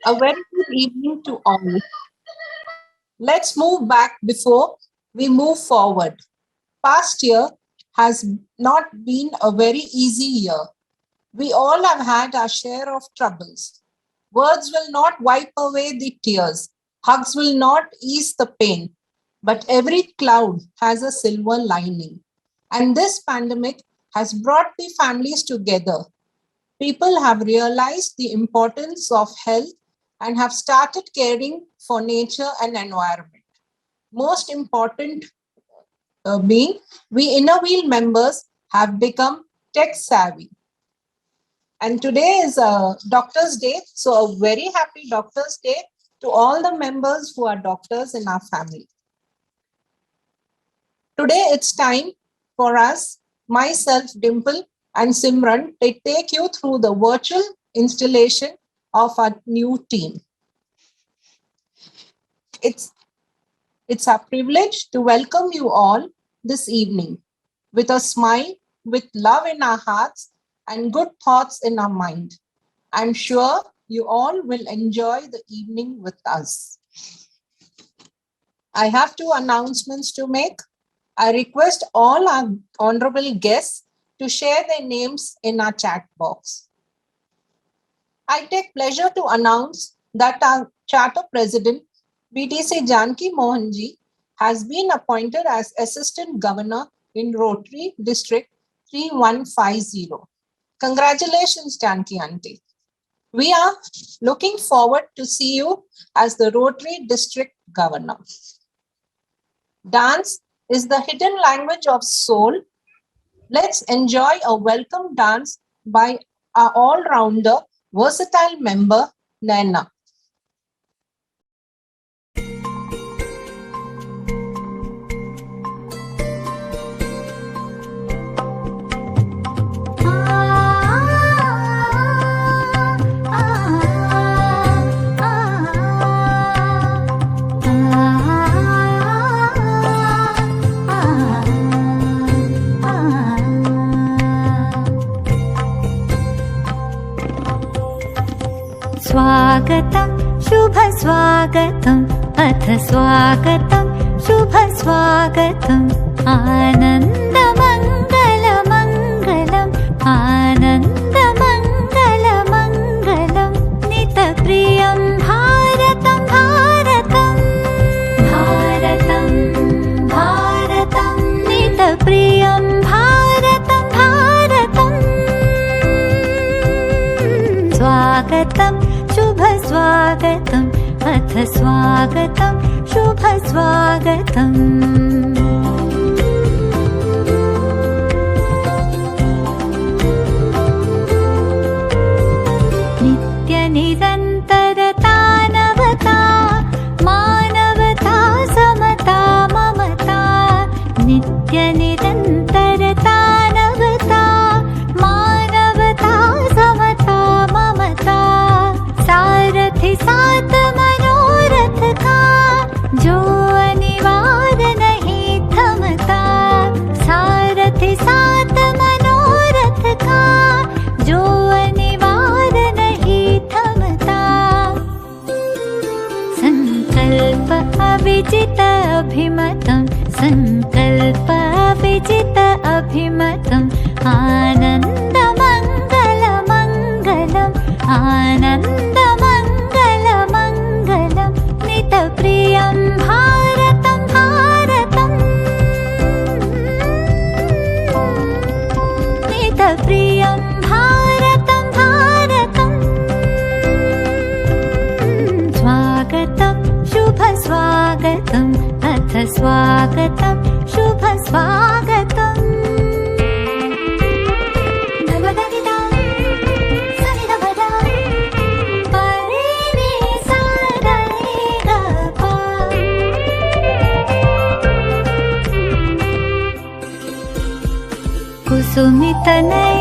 A very good evening to all. Let's move back before we move forward. Past year has not been a very easy year. We all have had our share of troubles. Words will not wipe away the tears. Hugs will not ease the pain. But every cloud has a silver lining. And this pandemic has brought the families together. People have realized the importance of health and have started caring for nature and environment. Most important being, we Inner Wheel members have become tech savvy. And today is a Doctor's Day, so a very happy Doctor's Day to all the members who are doctors in our family. Today it's time for us, myself, Dimple, and Simran, to take you through the virtual installation of our new team. It's our privilege to welcome you all this evening with a smile, with love in our hearts, and good thoughts in our mind. I'm sure you all will enjoy the evening with us. I have two announcements to make. I request all our honorable guests to share their names in our chat box. I take pleasure to announce that our Charter President, BTC Janki Mohanji, has been appointed as Assistant Governor in Rotary District 3150. Congratulations, Janki Auntie. We are looking forward to see you as the Rotary District Governor. Dance is the hidden language of soul. Let's enjoy a welcome dance by our all-rounder, versatile member, Naina. स्वागतं शुभ स्वागतं अथ स्वागतं शुभ स्वागतम् आनन्दमङ्गलमङ्गलम् आनन्दमङ्गलमङ्गलम् नितप्रियं भारतं भारतं भारतं भारतं नितप्रियं भारतं भारतम् स्वागतं शुभ स्वागतम् अथ स्वागतं शुभ स्वागतम् नित्यनिरन्तरता नवता मानवता समता ममता नित्यनिरन्तरता नवता मानवता समता ममता सारथि साथ मनोरथ का जो अनिवार्य नहीं थमता सारथि साथ मनोरथ का जो अनिवार्य नहीं थमता संकल्प अविजित अभिमतं संकल्प अविजित अभिमतम् आनन्दमङ्गलमङ्गलम् आनन्दमङ्गलमङ्गलम् नितप्रियं भारतं भारतम् नितप्रियं भारतं भारतम् स्वागतं शुभ स्वागतम् अथ स्वागतं शुभ स्वागतम् कुसुमितनै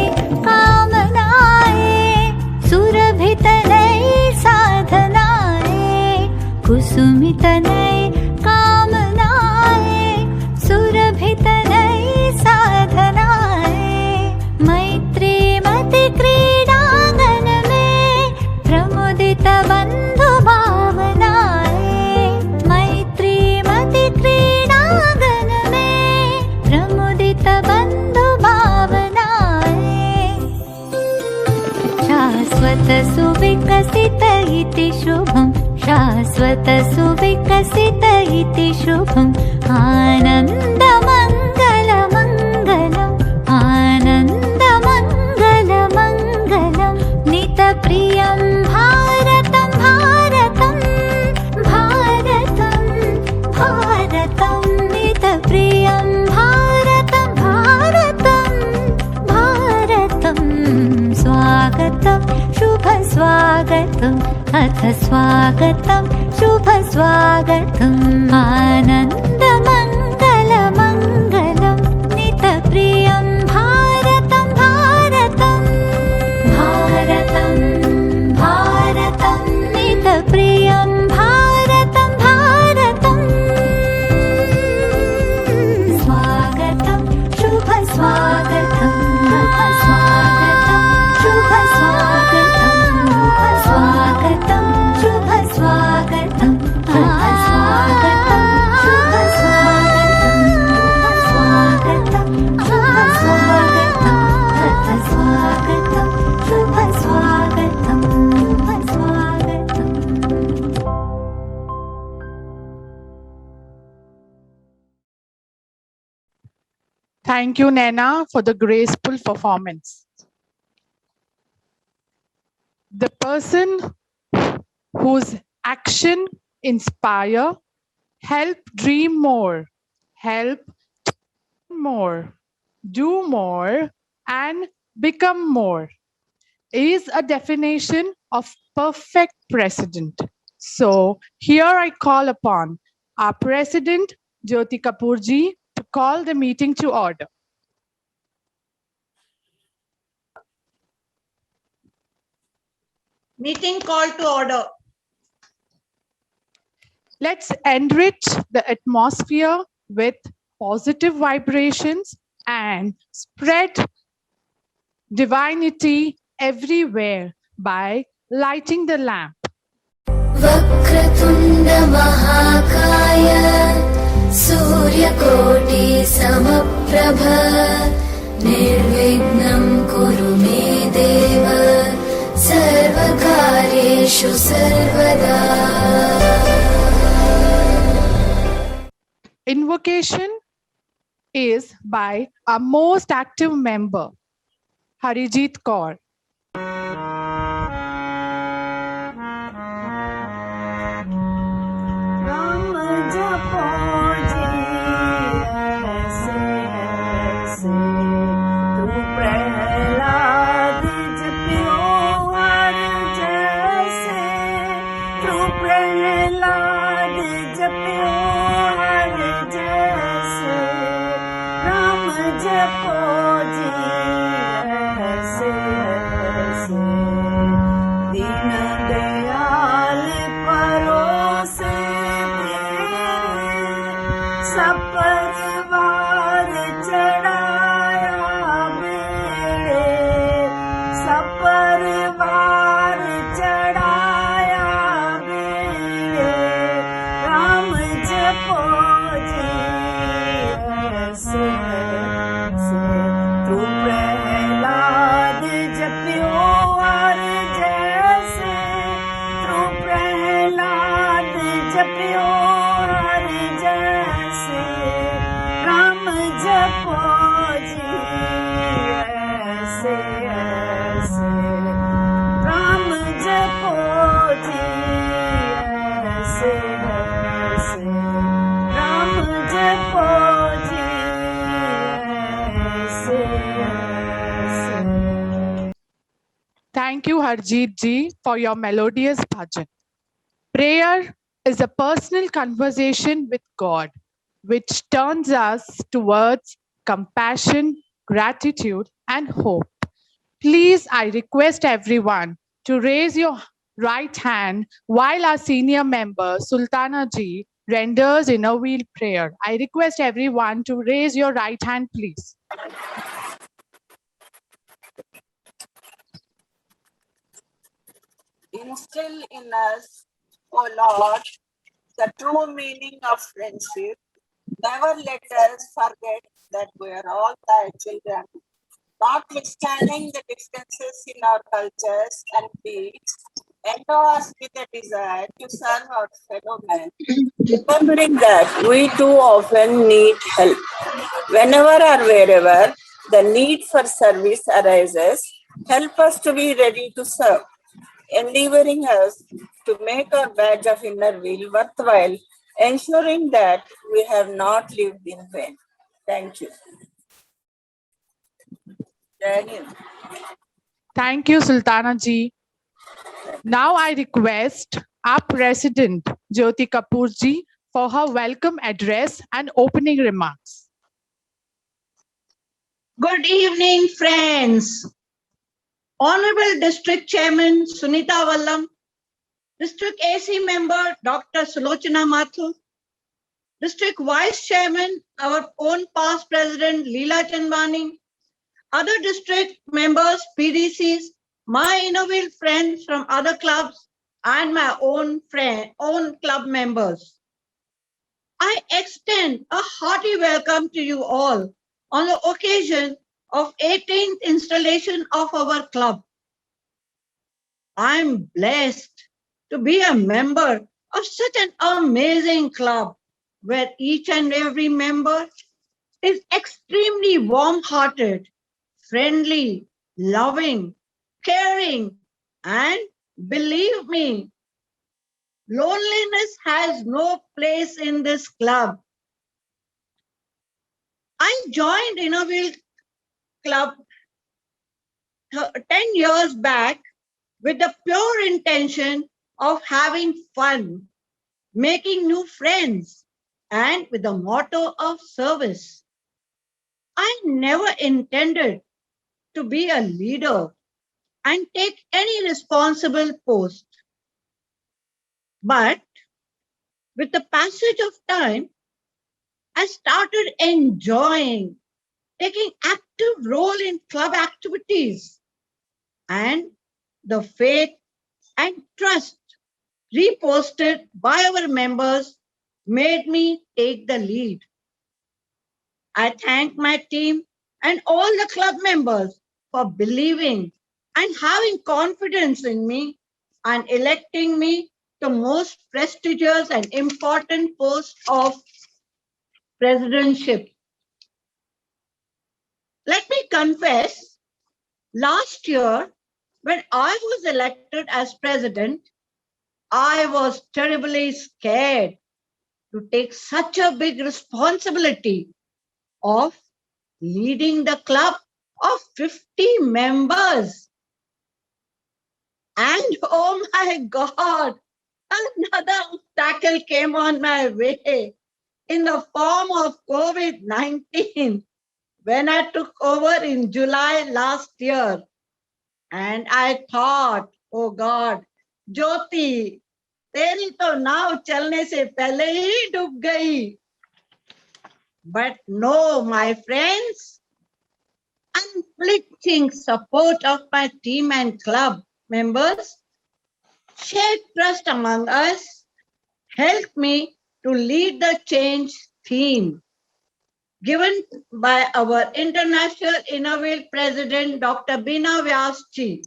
कामनाये सुरभितनै साधनाये कुसुमितनै कामनाये सुरभितनै साधनाये मैत्रीमति क्रीडांगन में प्रमुदित प्रमुदित बंधु भावनाए मैत्री मति क्रीडांगन में प्रमुदित बंधु भावनाए शाश्वत सुविकसित इति शुभम् शाश्वत सुविकसित इति शुभम् आनन्दमङ्गल मङ्गलम् आनन्दमङ्गल मङ्गलम् नितप्रियं भारतं भारतं भारतं भारतं नितप्रियं भारतं भारतं भारतं स्वागतं शुभ स्वागतम् अथ स्वागतं शुभ स्वागतम् आनन्दमङ्गल मङ्गलं नितप्रियं भारतं भारतं भारतं भारतं नितप्रियं भारतं भारतं स्वागतं शुभ स्वागतम् अथ स्वागतं शुभ स्वागतं स्वागतं शुभ स्वागतं अथ स्वागतं शुभ स्वागतं स्वागतं शुभ स्वागतं अथ स्वागतं शुभ स्वागतं स्वागतम् Thank you, Naina, for the graceful performance. The person whose action inspire, help dream more, help more, do more, and become more is a definition of perfect president. So here I call upon our president, Jyoti Kapoor ji, to call the meeting to order. Meeting called to order. Let's enrich the atmosphere with positive vibrations and spread divinity everywhere by lighting the lamp. वक्रतुण्ड महाकाय सूर्यकोटि समप्रभ निर्विघ्नं कुरु मे देव सर्वकार्येषु सर्वदा. Invocation is by our most active member, Harijit Kaur. Thank you, Harjeet ji, for your melodious bhajan. Prayer is a personal conversation with God, which turns us towards compassion, gratitude, and hope. Please, I request everyone to raise your right hand while our senior member, Sultana ji, renders inner wheel prayer. I request everyone to raise your right hand, please. Instill in us, O Lord, the true meaning of friendship. Never let us forget that we are all thy children. Notwithstanding the differences in our cultures and beliefs, endow us with a desire to serve our fellow men, remembering that we too often need help. Whenever or wherever the need for service arises, help us to be ready to serve, endeavoring us to make our badge of inner will worthwhile, ensuring that we have not lived in vain. Thank you. Jai Hind. Thank you, Sultana ji. Now I request our President, Jyoti Kapoor ji, for her welcome address and opening remarks. Good evening, friends. Honorable District Chairman Sunita Vallam, District AC Member Dr. Sulochana Mathur, District Vice Chairman, our own past President Leela Chandwani, other district members, PDCs, my Innoville friends from other clubs, and my own club members. I extend a hearty welcome to you all on the occasion of 18th installation of our club. I'm blessed to be a member of such an amazing club where each and every member is extremely warm-hearted, friendly, loving, caring, and believe me, loneliness has no place in this club. I joined Innoville Club 10 years back with the pure intention of having fun, making new friends, and with the motto of service. I never intended to be a leader and take any responsible post. But with the passage of time, I started enjoying taking active role in club activities, and the faith and trust reposted by our members made me take the lead. I thank my team and all the club members for believing and having confidence in me and electing me the most prestigious and important post of presidentship. Let me confess, last year, when I was elected as president, I was terribly scared to take such a big responsibility of leading the club of 50 members. And oh my God, another obstacle came on my way in the form of COVID-19 when I took over in July last year. And I thought, oh God, Jyoti, तेरी तो नाव चलने से पहले ही डूब गई. But no, my friends, unflinching support of my team and club members, shared trust among us, helped me to lead the change theme given by our International Innoville President, Dr. Bina Vyasji.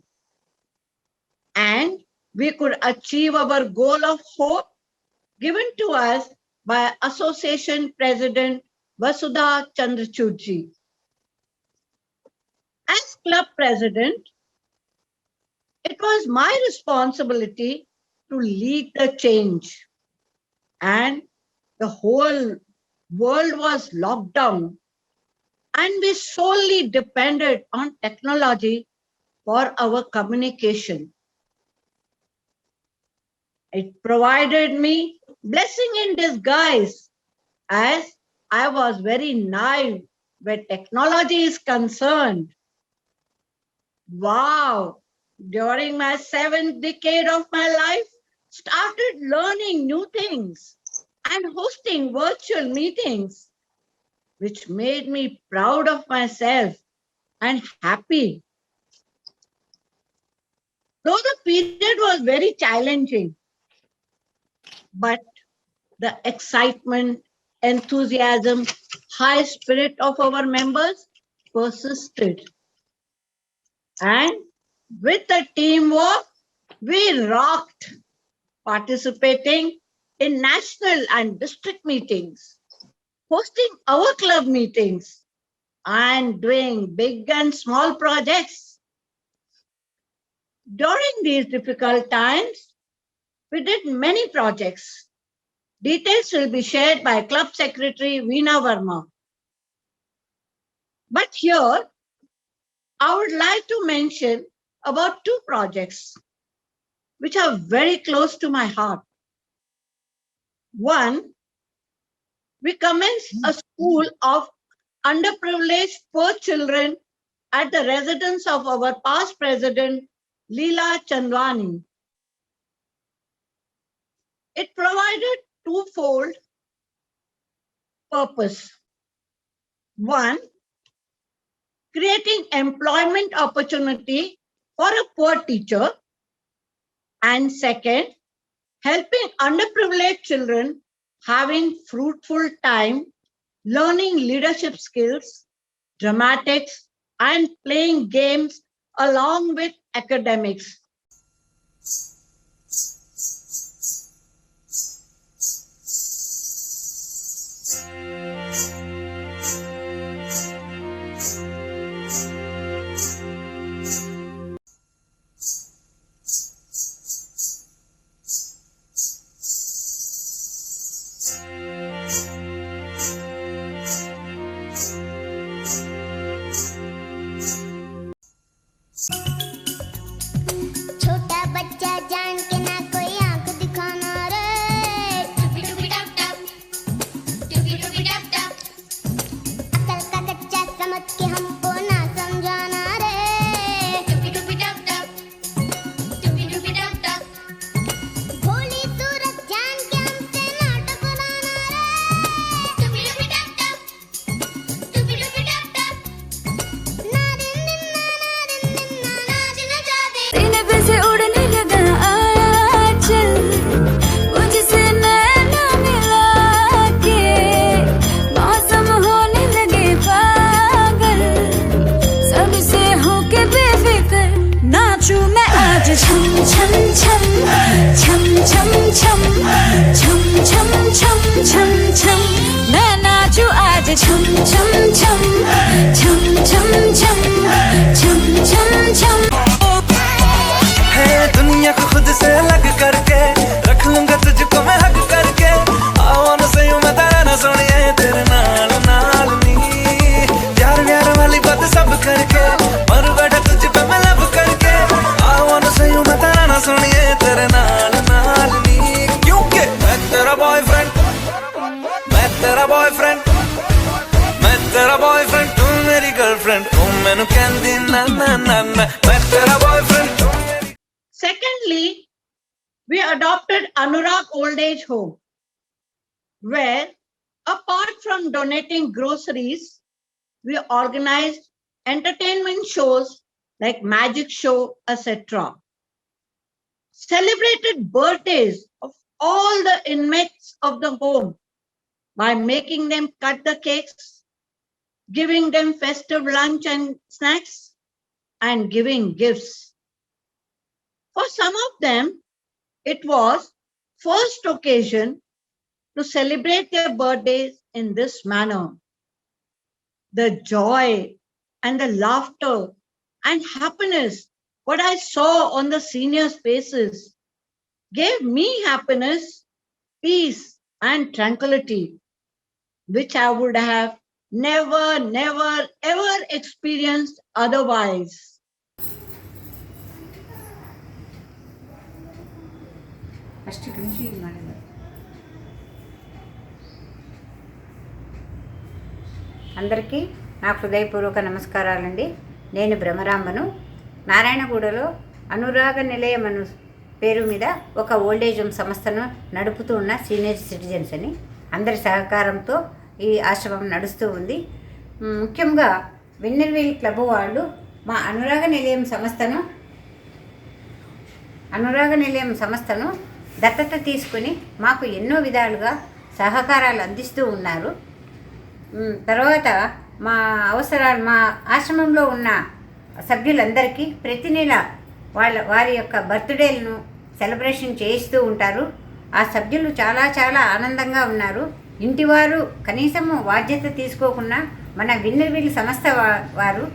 And we could achieve our goal of hope given to us by Association President Vasudha Chandrachudji. As club president, it was my responsibility to lead the change. And the whole world was locked down, and we solely depended on technology for our communication. It provided me blessing in disguise, as I was very naive where technology is concerned. Wow! During my 7th decade of my life, started learning new things and hosting virtual meetings, which made me proud of myself and happy. Though the period was very challenging, but the excitement, enthusiasm, high spirit of our members persisted. And with the teamwork, we rocked, participating in national and district meetings, hosting our club meetings, and doing big and small projects. During these difficult times, we did many projects. Details will be shared by Club Secretary Veena Verma. But here, I would like to mention about 2 projects which are very close to my heart. One, we commenced a school of underprivileged poor children at the residence of our past president, Leela Chandwani. It provided twofold purpose. One, creating employment opportunity for a poor teacher. And second, helping underprivileged children having fruitful time, learning leadership skills, dramatics, and playing games along with academics. छोटा बच्चा जान के ना कोई आंख दिखाना रे टुपी टुपी टप टप टुपी टुपी टप टप अकल का कच्चा समझ के हमको ना समझाना रे टुपी टुपी टप टप टुपी टुपी टप टप भोली सूरत जान के हमसे नाटक बनाना रे टुपी टुपी टप टप टुपी टुपी टप टप नारिन नाच न जादे सीने पे से उड़ने लगा आंचल, मुझसे नैना मिला के मौसम होने लगे पागल, सबसे होके बेफिक्र नाचूं मैं आज छम छम छम छम छम छम छम छम छम छम छम मैं नाचूं आज छम छम छम छम छम छम छम छम छम है दुनिया को खुद से अलग करके रख लूंगा तुझको मैं हक करके आओ न सही मैं तेरा ना सोनिए तेरे नाल नाल नी प्यार प्यार वाली बात सब करके मर बैठा तुझ पे मैं लब करके आओ न सही मैं तेरा ना सोनिए तेरे नाल नाल नी क्योंकि मैं तेरा बॉयफ्रेंड मैं तेरा बॉयफ्रेंड तू मेरी गर्लफ्रेंड तू मैनू कहंदी ना ना ना ना मैं तेरा बॉयफ्रेंड तू Secondly, we adopted Anurag Old Age Home, where apart from donating groceries, we organized entertainment shows like magic show, etc. Celebrated birthdays of all the inmates of the home by making them cut the cakes, giving them festive lunch and snacks, and giving gifts. For some of them, it was first occasion to celebrate their birthdays in this manner. The joy and the laughter and happiness what I saw on the seniors' faces gave me happiness, peace, and tranquility, which I would have never, ever experienced otherwise. అందరికీ నా హృదయపూర్వక నమస్కారాలండి. నేను బ్రహ్మరాంబను. నారాయణగూడలో అనురాగ నిలయం అను పేరు మీద ఒక old age home సంస్థను నడుపుతూ ఉన్న సీనియర్ సిటిజన్స్ అని అందరి సహకారంతో ఈ ఆశ్రమం నడుస్తూ ఉంది. ముఖ్యంగా వెన్నెలవేలి క్లబ్ వాళ్ళు మా అనురాగ నిలయం సంస్థను అనురాగ నిలయం సంస్థను దత్తత తీసుకుని మాకు ఎన్నో విధాలుగా సహకారాలు అందిస్తూ ఉన్నారు. తర్వాత మా అవసరాలు, మా ఆశ్రమంలో ఉన్న సభ్యులందరికీ ప్రతి నెల వారి యొక్క బర్త్డేలను సెలబ్రేషన్ చేయిస్తూ ఉంటారు. ఆ సభ్యులు చాలా చాలా ఆనందంగా ఉన్నారు. ఇంటివారు కనీసము బాధ్యత తీసుకోకుండా మన విన్నర్విల్ సంస్థ వారు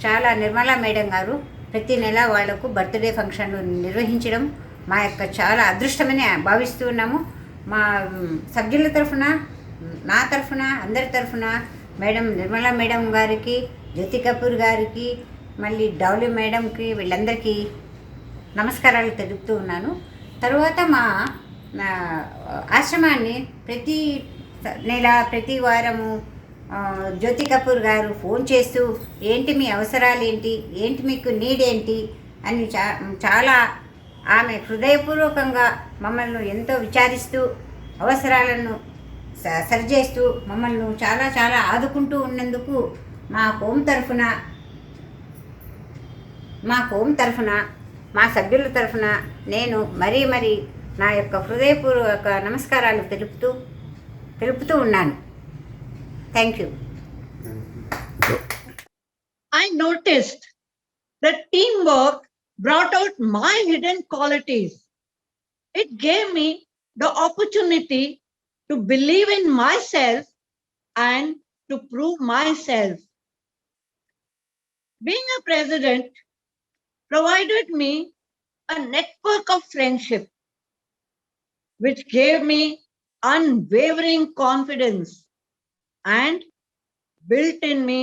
చాలా నిర్మలా మేడం గారు ప్రతి నెల వాళ్లకు బర్త్డే ఫంక్షన్లు నిర్వహించడం మా యొక్క చాలా అదృష్టమని భావిస్తూ ఉన్నాము. మా సభ్యుల తరఫున, నా తరఫున, అందరి తరఫున మేడం నిర్మలా మేడం గారికి, జ్యోతి కపూర్ గారికి, మళ్ళీ డౌలి మేడంకి, వీళ్ళందరికీ నమస్కారాలు తెలుపుతూ ఉన్నాను. తరువాత మా ఆశ్రమాన్ని ప్రతి నెల, ప్రతి వారము జ్యోతి కపూర్ గారు ఫోన్ చేస్తూ ఏంటి మీ అవసరాలు ఏంటి, ఏంటి మీకు నీడ్ ఏంటి అని చాలా ఆమె హృదయపూర్వకంగా మమ్మల్ని ఎంతో విచారిస్తూ అవసరాలను సరిచేస్తూ మమ్మల్ని చాలా చాలా ఆదుకుంటూ ఉన్నందుకు మా హోమ్ తరఫున మా సభ్యుల తరఫున నేను మరీ నా యొక్క హృదయపూర్వక నమస్కారాలు తెలుపుతూ ఉన్నాను. Thank you. I noticed that teamwork brought out my hidden qualities. It gave me the opportunity to believe in myself and to prove myself. Being a president provided me a network of friendship, which gave me unwavering confidence and built in me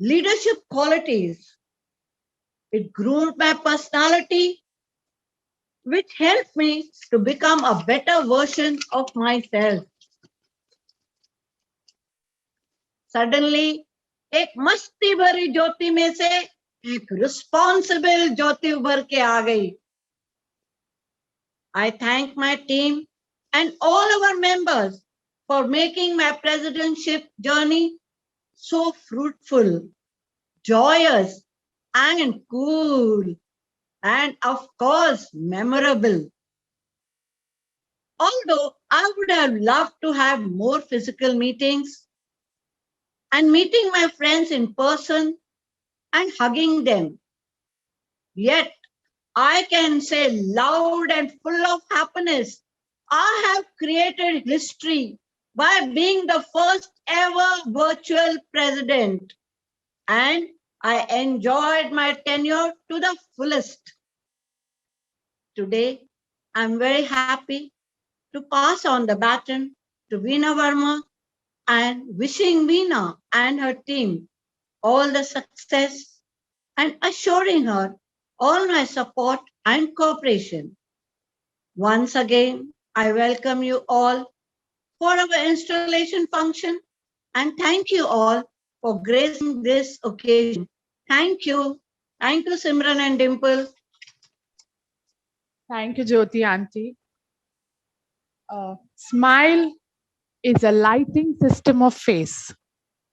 leadership qualities. It groomed my personality, which helped me to become a better version of myself. Suddenly, एक मस्ती भरी ज्योति में से एक responsible ज्योति उभर के आ गई. I thank my team and all our members for making my presidentship journey so fruitful, joyous, and cool, and of course, memorable. Although I would have loved to have more physical meetings and meeting my friends in person and hugging them, yet I can say loud and full of happiness, I have created history by being the first ever virtual president, and I enjoyed my tenure to the fullest. Today, I'm very happy to pass on the baton to Veena Verma and wishing Veena and her team all the success and assuring her all my support and cooperation. Once again, I welcome you all for our installation function and thank you all for gracing this occasion. Thank you. Thank you, Simran and Dimple. Thank you, Jyoti auntie. Smile is a lighting system of face,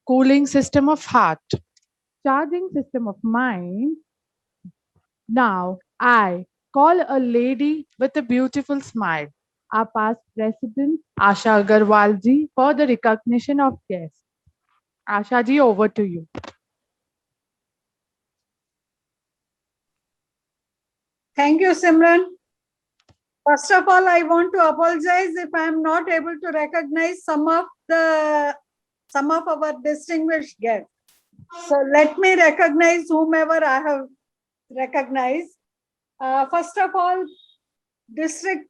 cooling system of heart, charging system of mind. Now, I call a lady with a beautiful smile, our past President Asha Agarwal ji, for the recognition of guests. Asha ji, over to you. Thank you, Simran. First of all, I want to apologize if I am not able to recognize some of our distinguished guests. So let me recognize whomever I have recognized. First of all, district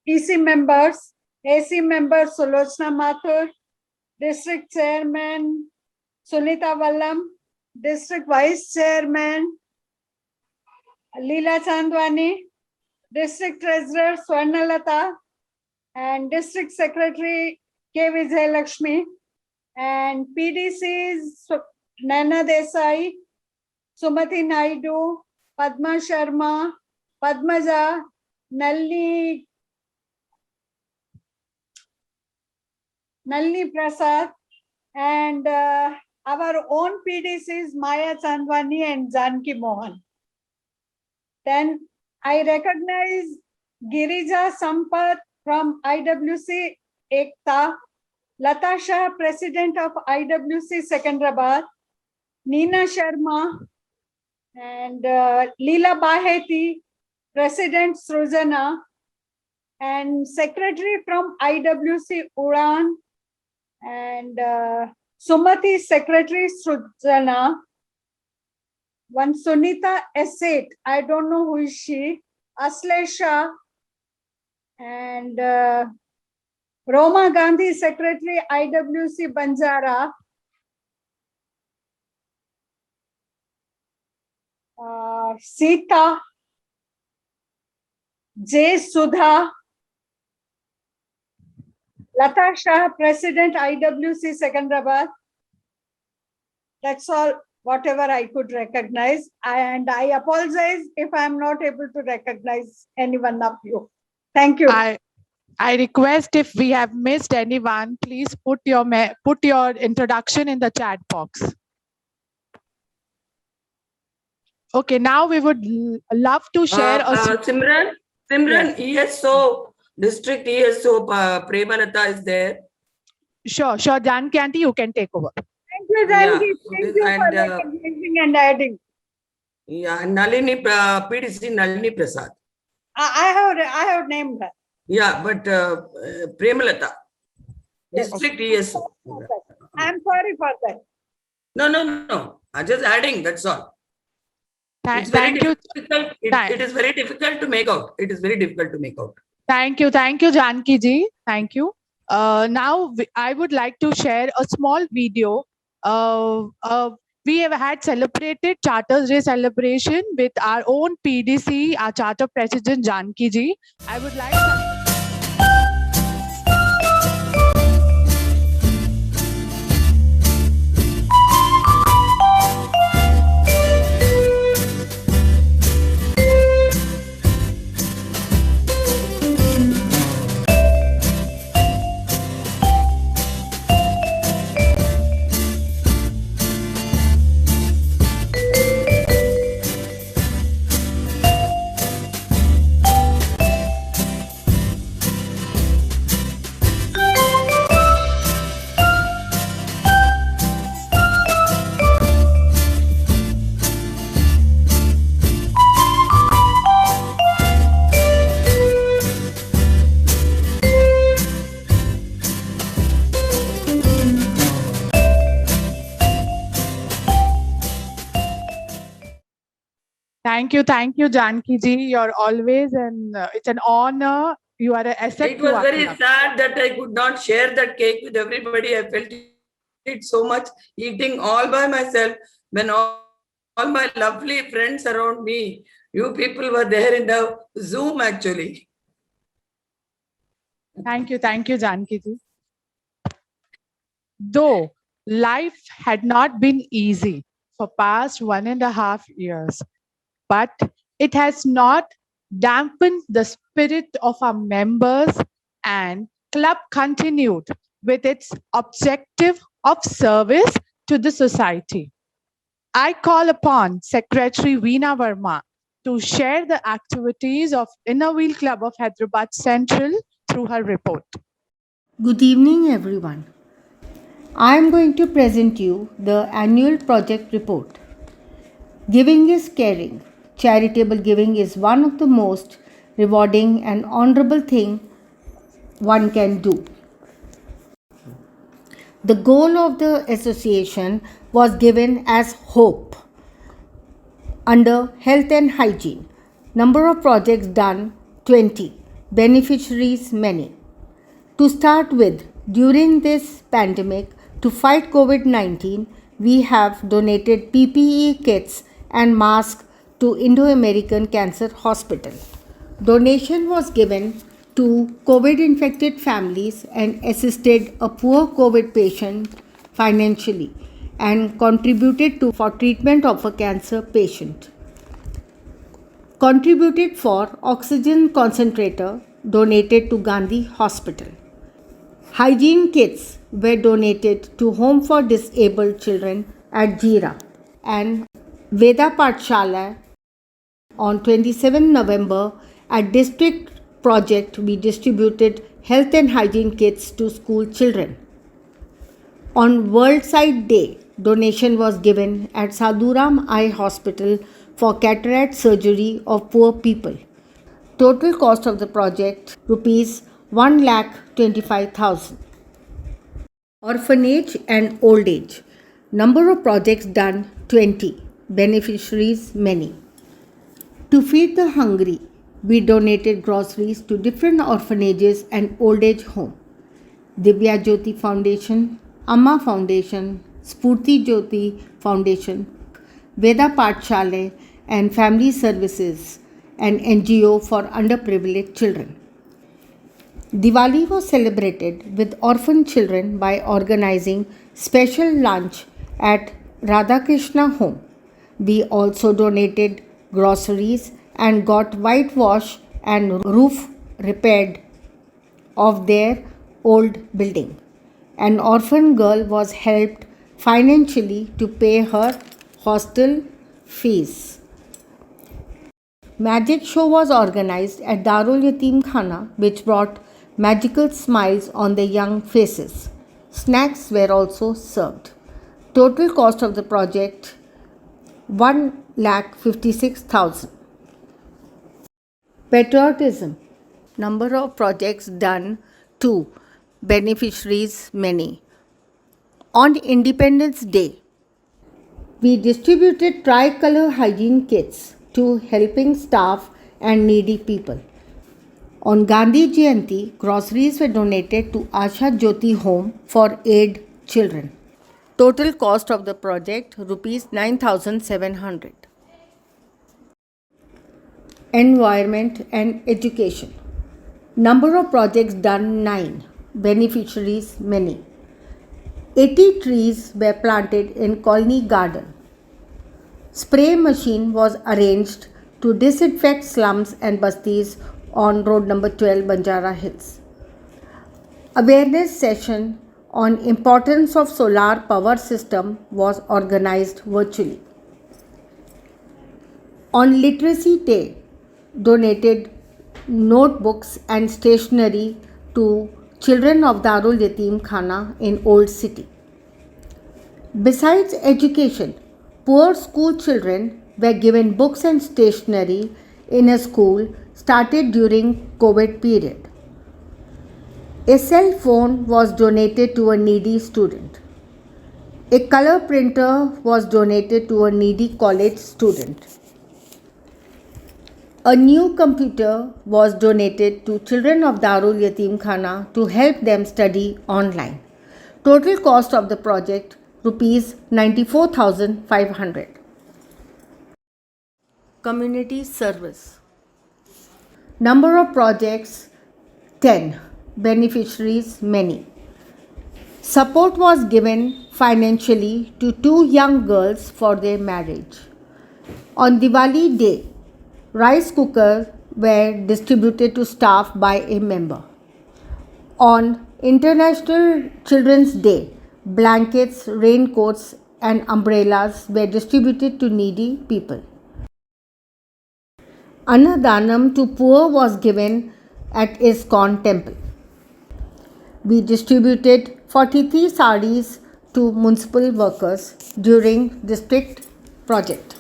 EC members, AC member Sulochana Mathur, district chairman Sunita Vallam, district vice chairman Leela Chandwani, district treasurer Swarnalata, and district secretary K. Vijayalakshmi, and PDCs Nana Desai, Sumati Naidu, Padma Sharma, Padmaja, Nalini Prasad, and our own PDCs Maya Chandwani and Janki Mohan. Then I recognize Girija Sampath from IWC Ekta, Lata Shah, President of IWC Secunderabad, Neena Sharma, and Leela Baheti, President Srujana, and Secretary from IWC Uran, and Sumati, Secretary Srujana, one Sunita Esate, I don't know who is she, Aslesha, and Roma Gandhi, Secretary IWC Banjara, Sita, J. Sudha, Lata Shah, President IWC Secunderabad. That's all, whatever I could recognize. And I apologize if I'm not able to recognize any one of you. Thank you. I request if we have missed anyone, please put your introduction in the chat box. Okay, now we would love to share Simran, Yes. ESO, district ESO, Premalata is there. Sure, Janki aunty, you can take over. Thank you, Janki. Yeah, Thank you for and, recognizing and adding. Yeah, Nalini, PDC Nalini Prasad. I have named her. Yeah, but Premalata, district ESO. I'm sorry for that. No. I'm just adding, that's all. It's very Thank you. difficult. It is very difficult to make out. It is very difficult to make out. Thank you, Janki ji. Thank you. Now I would like to share a small video. We have had celebrated Charters Day celebration with our own PDC, our Charter President Janki ji. I would like to. Thank you, Janki ji. You're always, and it's an honor. You are an asset. It was to our very club. sad that I could not share that cake with everybody. I felt it so much, eating all by myself when all my lovely friends around me, you people were there in the Zoom actually. Thank you, Janki ji. Though life had not been easy for past 1.5 years, but it has not dampened the spirit of our members, and club continued with its objective of service to the society. I call upon Secretary Veena Verma to share the activities of Inner Wheel Club of Hyderabad Central through her report. Good evening, everyone. I am going to present you the annual project report. Giving is caring. Charitable giving is one of the most rewarding and honorable thing one can do. The goal of the association was given as HOPE under health and hygiene. Number of projects done 20. Beneficiaries many. To start with, during this pandemic to fight COVID-19, we have donated PPE kits and masks to Indo-American Cancer Hospital. Donation was given to COVID-infected families and assisted a poor COVID patient financially and contributed for treatment of a cancer patient. Contributed for oxygen concentrator donated to Gandhi Hospital. Hygiene kits were donated to Home for Disabled Children at Jira and Veda Pathshala on 27 November at District project, we distributed health and hygiene kits to school children. On World Sight Day, donation was given at Sadhuram Eye Hospital for cataract surgery of poor people. Total cost of the project rupees 1,25,000. Orphanage and old age. Number of projects done 20. Beneficiaries many. To feed the hungry, we donated groceries to different orphanages and old age home. Divya Jyoti Foundation, Amma Foundation, Spurti Jyoti Foundation, Veda Pathshale and Family Services, an NGO for underprivileged children. Diwali was celebrated with orphan children by organizing special lunch at Radhakrishna Home. We also donated groceries and got whitewash and roof repaired of their old building. An orphan girl was helped financially to pay her hostel fees. Magic show was organized at Darul Yatim Khana, which brought magical smiles on the young faces. Snacks were also served. Total cost of the project 1,56,000. Patriotism. Number of projects done 2. Beneficiaries many. On Independence Day, we distributed tricolor hygiene kits to helping staff and needy people. On Gandhi Jayanti, groceries were donated to Asha Jyoti Home for aid children. Total cost of the project rupees 9,700. Environment and education. Number of projects done 9. Beneficiaries many. 80 trees were planted in Colony Garden. Spray machine was arranged to disinfect slums and bastis on road number 12 Banjara Hills. Awareness session on importance of solar power system was organized virtually. On Literacy Day, donated notebooks and stationery to children of Darul Yatim Khana in Old City. Besides education, poor school children were given books and stationery in a school started during COVID period. A cell phone was donated to a needy student. A color printer was donated to a needy college student. A new computer was donated to children of Darul Yatim Khana to help them study online. Total cost of the project rupees 94,500. Community service. Number of projects 10. Beneficiaries many. Support was given financially to 2 young girls for their marriage. On Diwali Day, rice cookers were distributed to staff by a member. On International Children's Day, blankets, raincoats, and umbrellas were distributed to needy people. Annadanam to poor was given at ISKCON temple. We distributed 43 sarees to municipal workers during district project.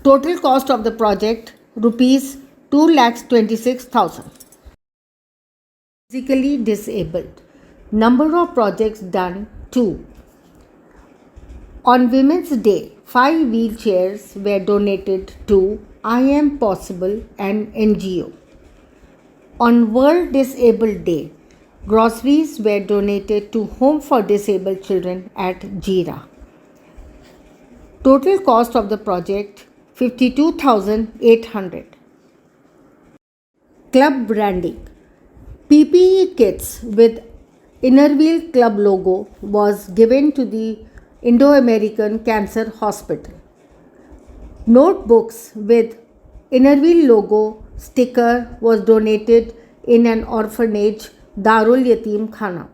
Total cost of the project rupees 2,26,000. Physically disabled. Number of projects done 2. On Women's Day, 5 wheelchairs were donated to I Am Possible and NGO. On World Disabled Day, groceries were donated to Home for Disabled Children at Jira. Total cost of the project 52,800. Club branding. PPE kits with Innerville Club logo was given to the Indo-American Cancer Hospital. Notebooks with Innerville logo sticker was donated in an orphanage, Darul Yatim Khana.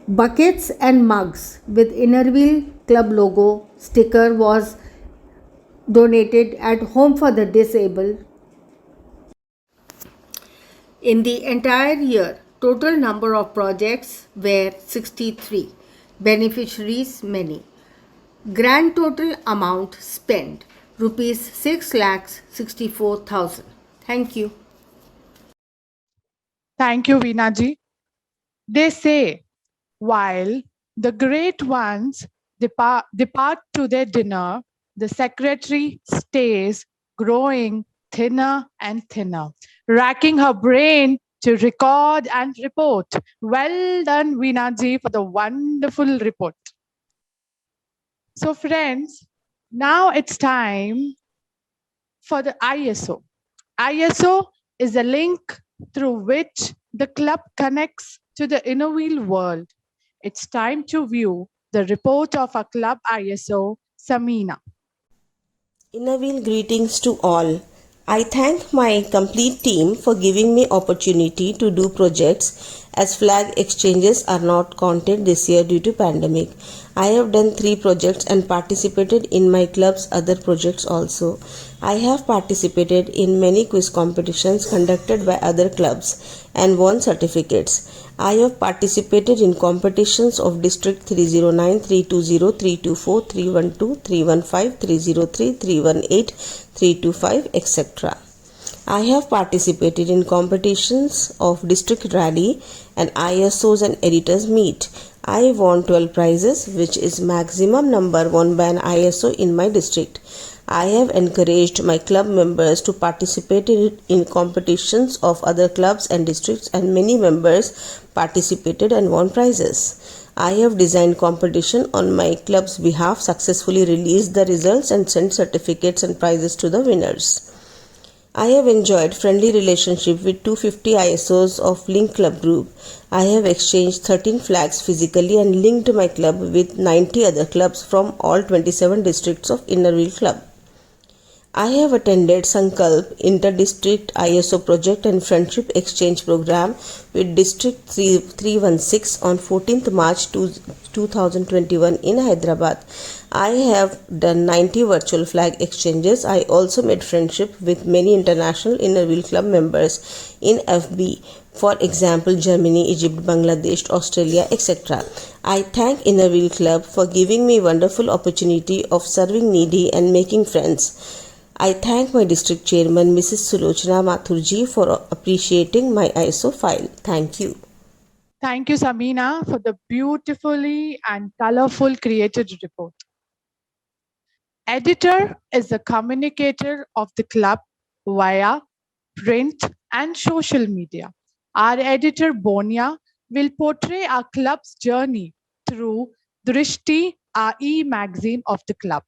Buckets and mugs with Innerville Club logo sticker was donated at Home for the Disabled In the entire year, total number of projects were 63. Beneficiaries many. Grand total amount spent rupees 6,64,000. Thank you. Thank you, Veena ji. They say, while the great ones depart to their dinner, the secretary stays growing thinner and thinner, racking her brain to record and report. Well done, Veena ji, for the wonderful report. So, friends, now it's time for the ISO. ISO is a link through which the club connects to the inner wheel world. It's time to view the report of our club ISO, Samina. Inner wheel greetings to all. I thank my complete team for giving me opportunity to do projects as flag exchanges are not counted this year due to pandemic. I have done 3 projects and participated in my club's other projects also. I have participated in many quiz competitions conducted by other clubs and won certificates. I have participated in competitions of District 309, 320, 324, 312, 315, 303, 318, 325, etc. I have participated in competitions of District Rally and ISOs and Editors Meet. I won 12 prizes, which is maximum number won by an ISO in my district. I have encouraged my club members to participate in competitions of other clubs and districts, and many members participated and won prizes. I have designed competition on my club's behalf, successfully released the results and sent certificates and prizes to the winners. I have enjoyed friendly relationship with 250 ISOs of Link Club Group. I have exchanged 13 flags physically and linked my club with 90 other clubs from all 27 districts of Inner Wheel Club. I have attended Sankalp Inter-District ISO Project and Friendship Exchange Program with District 316 on 14th March 2021 in Hyderabad. I have done 90 virtual flag exchanges. I also made friendship with many international Inner Wheel Club members in FB. For example, Germany, Egypt, Bangladesh, Australia, etc. I thank Inner Wheel Club for giving me wonderful opportunity of serving needy and making friends. I thank my district chairman, Mrs. Sulochana Mathurji, for appreciating my ISO file. Thank you. Thank you, Samina, for the beautifully and colorful created report. Editor is the communicator of the club via print and social media. Our editor, Bonia, will portray our club's journey through Drishti, our e-magazine of the club.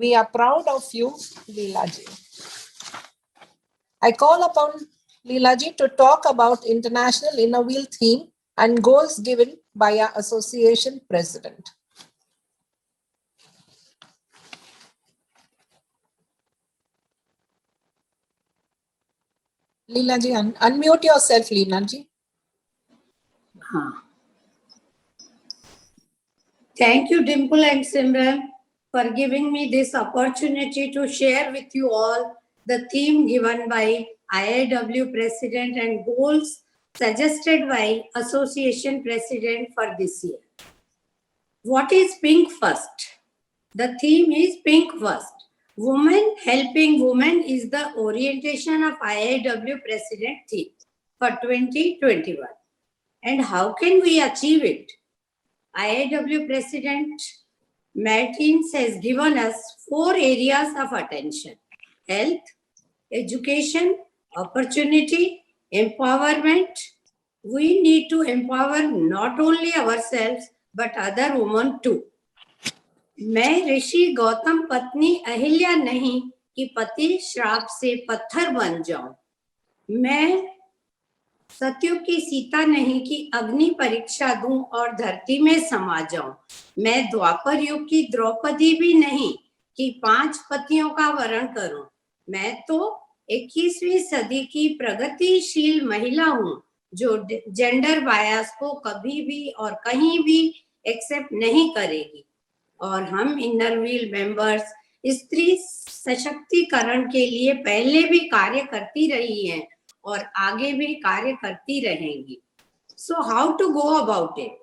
We are proud of you, Leela ji. I call upon Leela ji to talk about International Inner Wheel theme and goals given by our association president. Leela ji, unmute yourself, Leela ji. Thank you, Dimple and Simran, for giving me this opportunity to share with you all the theme given by IIW President and goals suggested by Association President for this year. What is Pink First? The theme is Pink First. Women helping women is the orientation of IIW President theme for 2021. And how can we achieve it? IIW President Martins has given us 4 areas of attention: health, education, opportunity, empowerment. We need to empower not only ourselves but other women too. मैं ऋषि गौतम पत्नी अहिल्या नहीं कि पति श्राप से पत्थर बन जाऊं। मैं सतयुग की सीता नहीं कि अग्नि परीक्षा दूं और धरती में समा जाऊं। मैं द्वापर युग की द्रौपदी भी नहीं कि 5 पतियों का वरण करूं। मैं तो 21वीं सदी की प्रगतिशील महिला हूं जो जेंडर बायस को कभी भी और कहीं भी एक्सेप्ट नहीं करेगी। और हम इनर व्हील मेंबर्स स्त्री सशक्तिकरण के लिए पहले भी कार्य करती रही हैं और आगे भी कार्य करती रहेंगी। So how to go about it?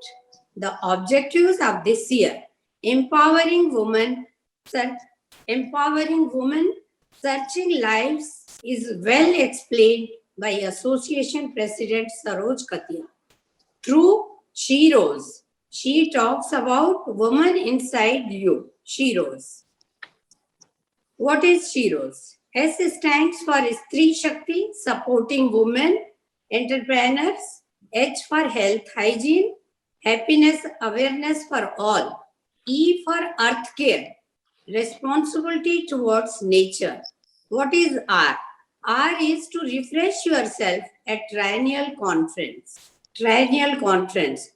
The objectives of this year: empowering women searching lives is well explained by Association President Saroj Katia. Through She Rose, she talks about women inside you. She Rose. What is She Rose? S stands for Stri Shakti, supporting women, entrepreneurs. H for health, hygiene, happiness, awareness for all. E for earth care, responsibility towards nature. What is R? R is to refresh yourself at triennial conference.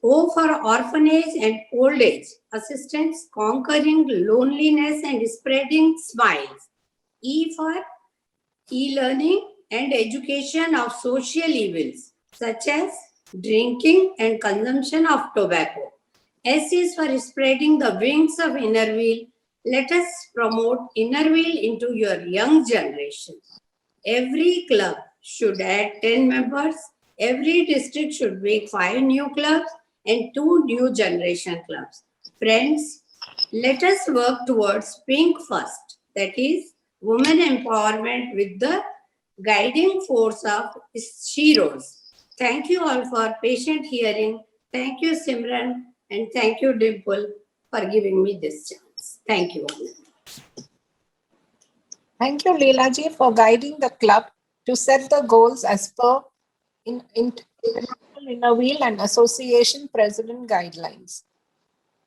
O for orphanage and old age, assistance, conquering loneliness and spreading smiles. E for e-learning and education of social evils such as drinking and consumption of tobacco. S is for spreading the wings of inner wheel. Let us promote inner wheel into your young generation. Every club should add 10 members. Every district should make 5 new clubs and 2 new generation clubs. Friends, let us work towards Pink First, that is, women empowerment with the guiding force of She Rose. Thank you all for patient hearing. Thank you, Simran, and thank you, Dimple, for giving me this chance. Thank you all. Thank you, Leela ji, for guiding the club to set the goals as per International Inner Wheel and Association President guidelines.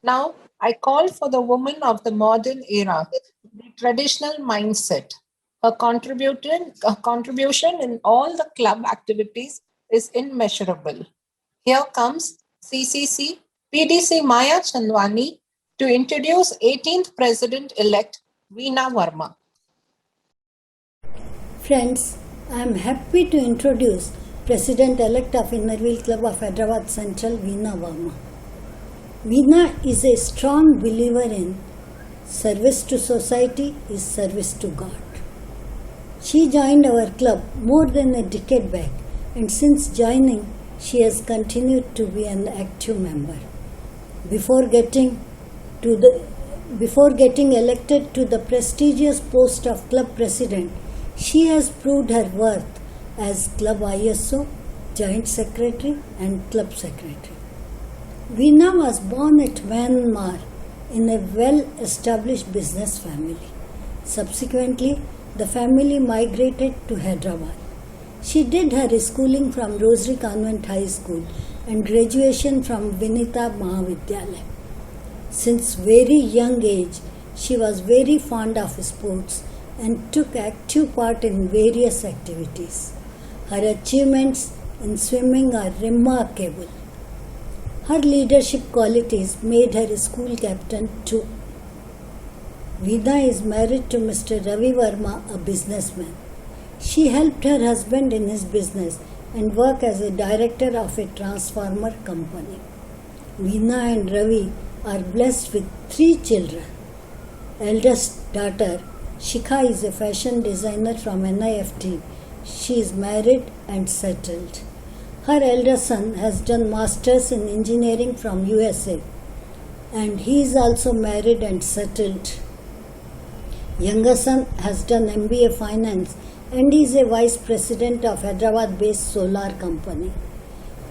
Now, I call for the woman of the modern era, the traditional mindset. Her contribution in all the club activities is immeasurable. Here comes CCC PDC Maya Chandwani to introduce 18th President-elect Veena Verma. Friends, I am happy to introduce President-elect of Inner Wheel Club of Hyderabad Central, Veena Verma. Veena is a strong believer in service to society is service to God. She joined our club more than a decade back, and since joining, she has continued to be an active member. Before getting elected to the prestigious post of club president, she has proved her worth as Club ISO, Joint Secretary and Club Secretary. Veena was born at Myanmar in a well-established business family. Subsequently, the family migrated to Hyderabad. She did her schooling from Rosary Convent High School and graduation from Vinita Mahavidyalaya. Since very young age, She was very fond of sports and took active part in various activities. Her achievements in swimming are remarkable. Her leadership qualities made her a school captain too. Veena is married to Mr. Ravi Verma, a businessman. She helped her husband in his business and worked as a director of a transformer company. Veena and Ravi are blessed with 3 children. Eldest daughter, Shikha, is a fashion designer from NIFT. She is married and settled. Her elder son has done masters in engineering from USA and he is also married and settled. Younger son has done MBA finance and he is a vice president of Hyderabad based solar company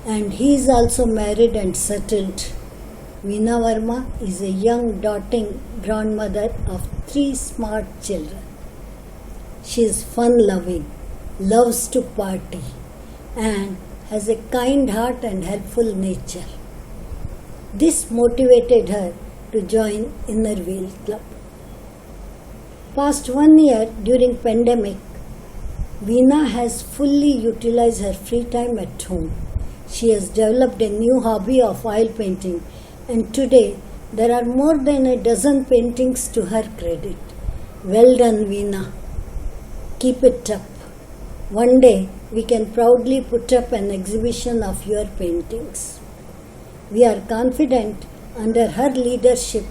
and he is also married and settled. Veena Verma is a young doting grandmother of 3 smart children. She is fun-loving, loves to party, and has a kind heart and helpful nature. This motivated her to join Inner Wheel Club. Past 1 year during pandemic, Veena has fully utilized her free time at home. She has developed a new hobby of oil painting and today there are more than a dozen paintings to her credit. Well done, Veena. Keep it up. One day we can proudly put up an exhibition of your paintings. We are confident under her leadership,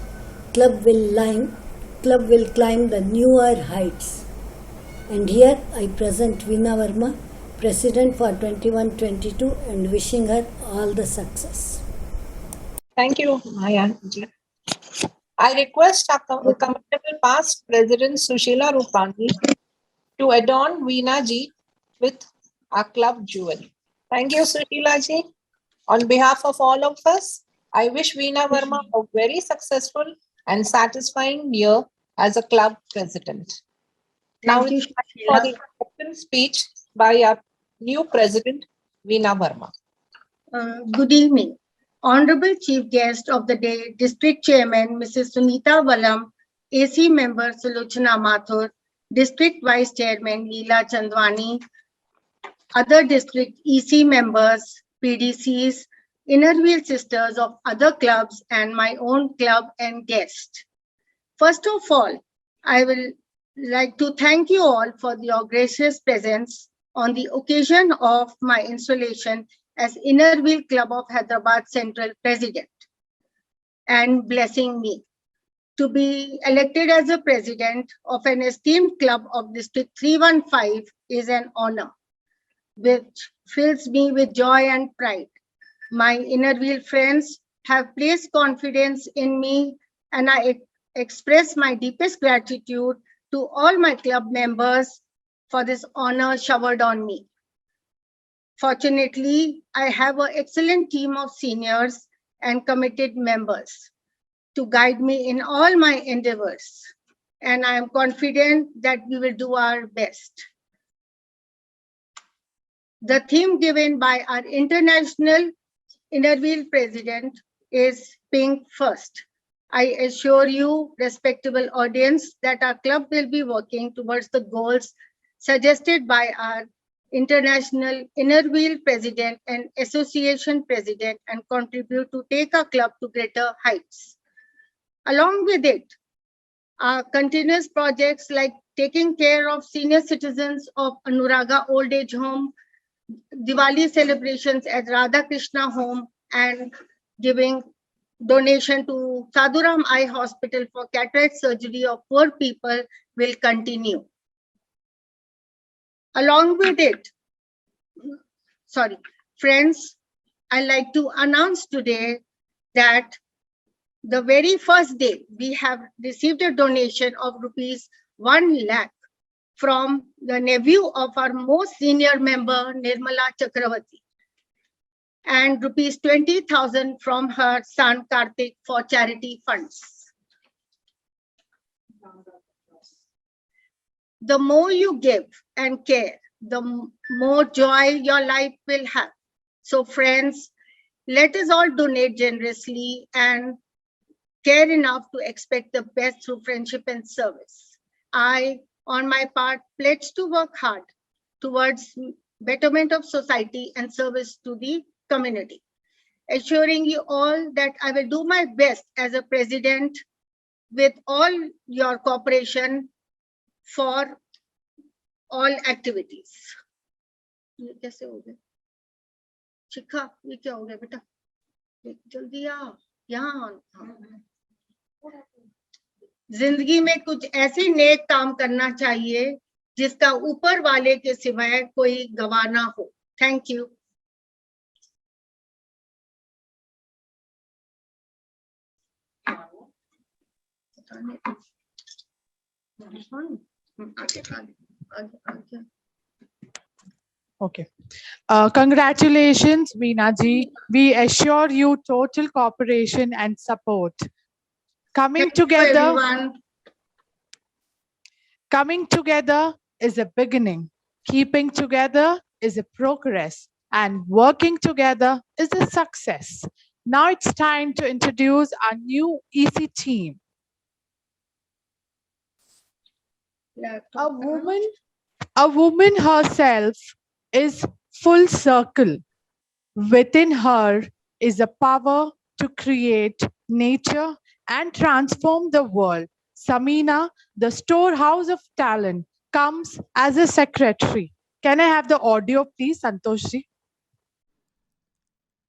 club will climb the newer heights. And here I present Veena Verma, President for 21-22 and wishing her all the success. Thank you, Maya. I request our commendable past President Sushila Rupani to adorn Veena ji with our club jewel. Thank you, Sushila ji. On behalf of all of us, I wish Veena Verma a very successful and satisfying year as a club president. Now it's time for the acceptance speech by our new president, Veena Verma. Good evening. Honorable Chief Guest of the Day, District Chairman Mrs. Sunita Vallam, AC Member Sulochana Mathur, District Vice Chairman Leela Chandwani, other District EC members, PDCs, Inner Wheel sisters of other clubs and my own club and guest. First of all, I will like to thank you all for your gracious presence on the occasion of my installation as Inner Wheel Club of Hyderabad Central President and blessing me. To be elected as a president of an esteemed club of District 315 is an honor, which fills me with joy and pride. My Inner Wheel friends have placed confidence in me and I express my deepest gratitude to all my club members for this honor showered on me. Fortunately, I have an excellent team of seniors and committed members to guide me in all my endeavors, and I am confident that we will do our best. The theme given by our International Inner Wheel President is Pink First. I assure you, respectable audience, that our club will be working towards the goals suggested by our International Inner Wheel President and Association President and contribute to take our club to greater heights. Along with it, our continuous projects like taking care of senior citizens of Anuraga Old Age Home, Diwali celebrations at Radha Krishna Home, and giving donation to Sadhuram Eye Hospital for cataract surgery of poor people will continue. Along with it, friends, I like to announce today that the very first day we have received a donation of rupees 1 lakh from the nephew of our most senior member, Nirmala Chakravarti, and rupees 20,000 from her son Karthik for charity funds. The more you give and care, the more joy your life will have. So friends, let us all donate generously and care enough to expect the best through friendship and service. I, on my part, pledge to work hard towards betterment of society and service to the community, assuring you all that I will do my best as a president with all your cooperation for all activities. ये कैसे हो गया? शिखा, ये क्या हो गया बेटा? जल्दी आ, यहाँ जिंदगी में कुछ ऐसे नेक काम करना चाहिए जिसका ऊपर वाले के सिवाय कोई गवाह ना हो. Thank you. Okay. Congratulations, Veena ji. We assure you total cooperation and support. Coming Thank you, together, everyone. coming together is a beginning. Keeping together is a progress. And working together is a success. Now it's time to introduce our new EC team. A woman herself is full circle. Within her is a power to create nature and transform the world. Samina, the storehouse of talent, comes as a secretary. Can I have the audio, please, Santoshji?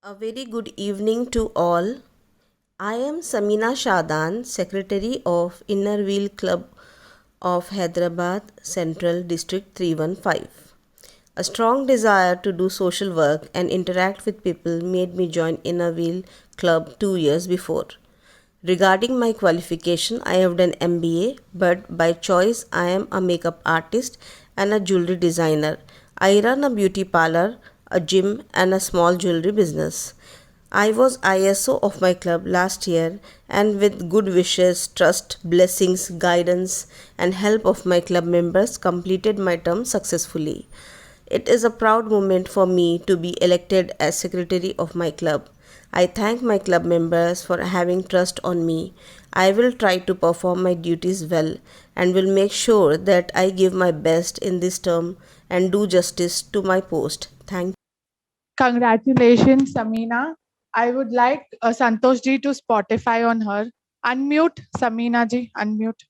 A very good evening to all. I am Samina Shadan, Secretary of Inner Wheel Club of Hyderabad Central District 315. A strong desire to do social work and interact with people made me join Inner Wheel Club 2 years before. Regarding my qualification, I have done MBA, but by choice I am a makeup artist and a jewelry designer. I run a beauty parlor, a gym and a small jewelry business. I was ISO of my club last year, and with good wishes, trust, blessings, guidance and help of my club members completed my term successfully. It is a proud moment for me to be elected as secretary of my club. I thank my club members for having trust on me. I will try to perform my duties well and will make sure that I give my best in this term and do justice to my post. Thank you. Congratulations, Samina. I would like Santosh ji to Spotify on her. Unmute, Samina ji, unmute.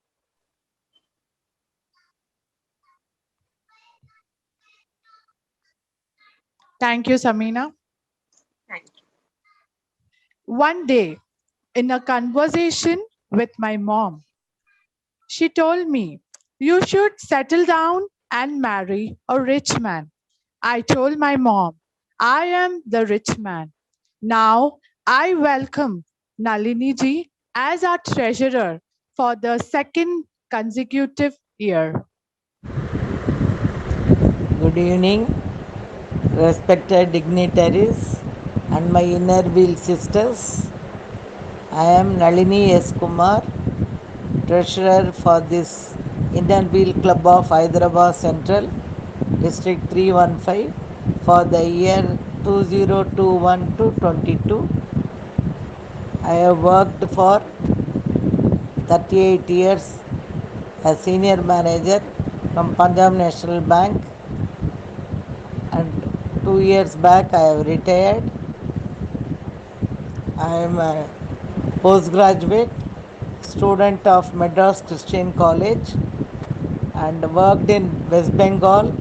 Thank you, Samina. Thank you. One day, in a conversation with my mom, she told me, you should settle down and marry a rich man. I told my mom, I am the rich man. Now, I welcome Nalini ji as our treasurer for the second consecutive year. Good evening, respected dignitaries and my inner wheel sisters. I am Nalini S. Kumar, treasurer for this Inner Wheel Club of Hyderabad Central, District 315 for the year 2021 to 22. I have worked for 38 years as senior manager from Punjab National Bank, and 2 years back I have retired. I am a postgraduate student of Madras Christian College and worked in West Bengal,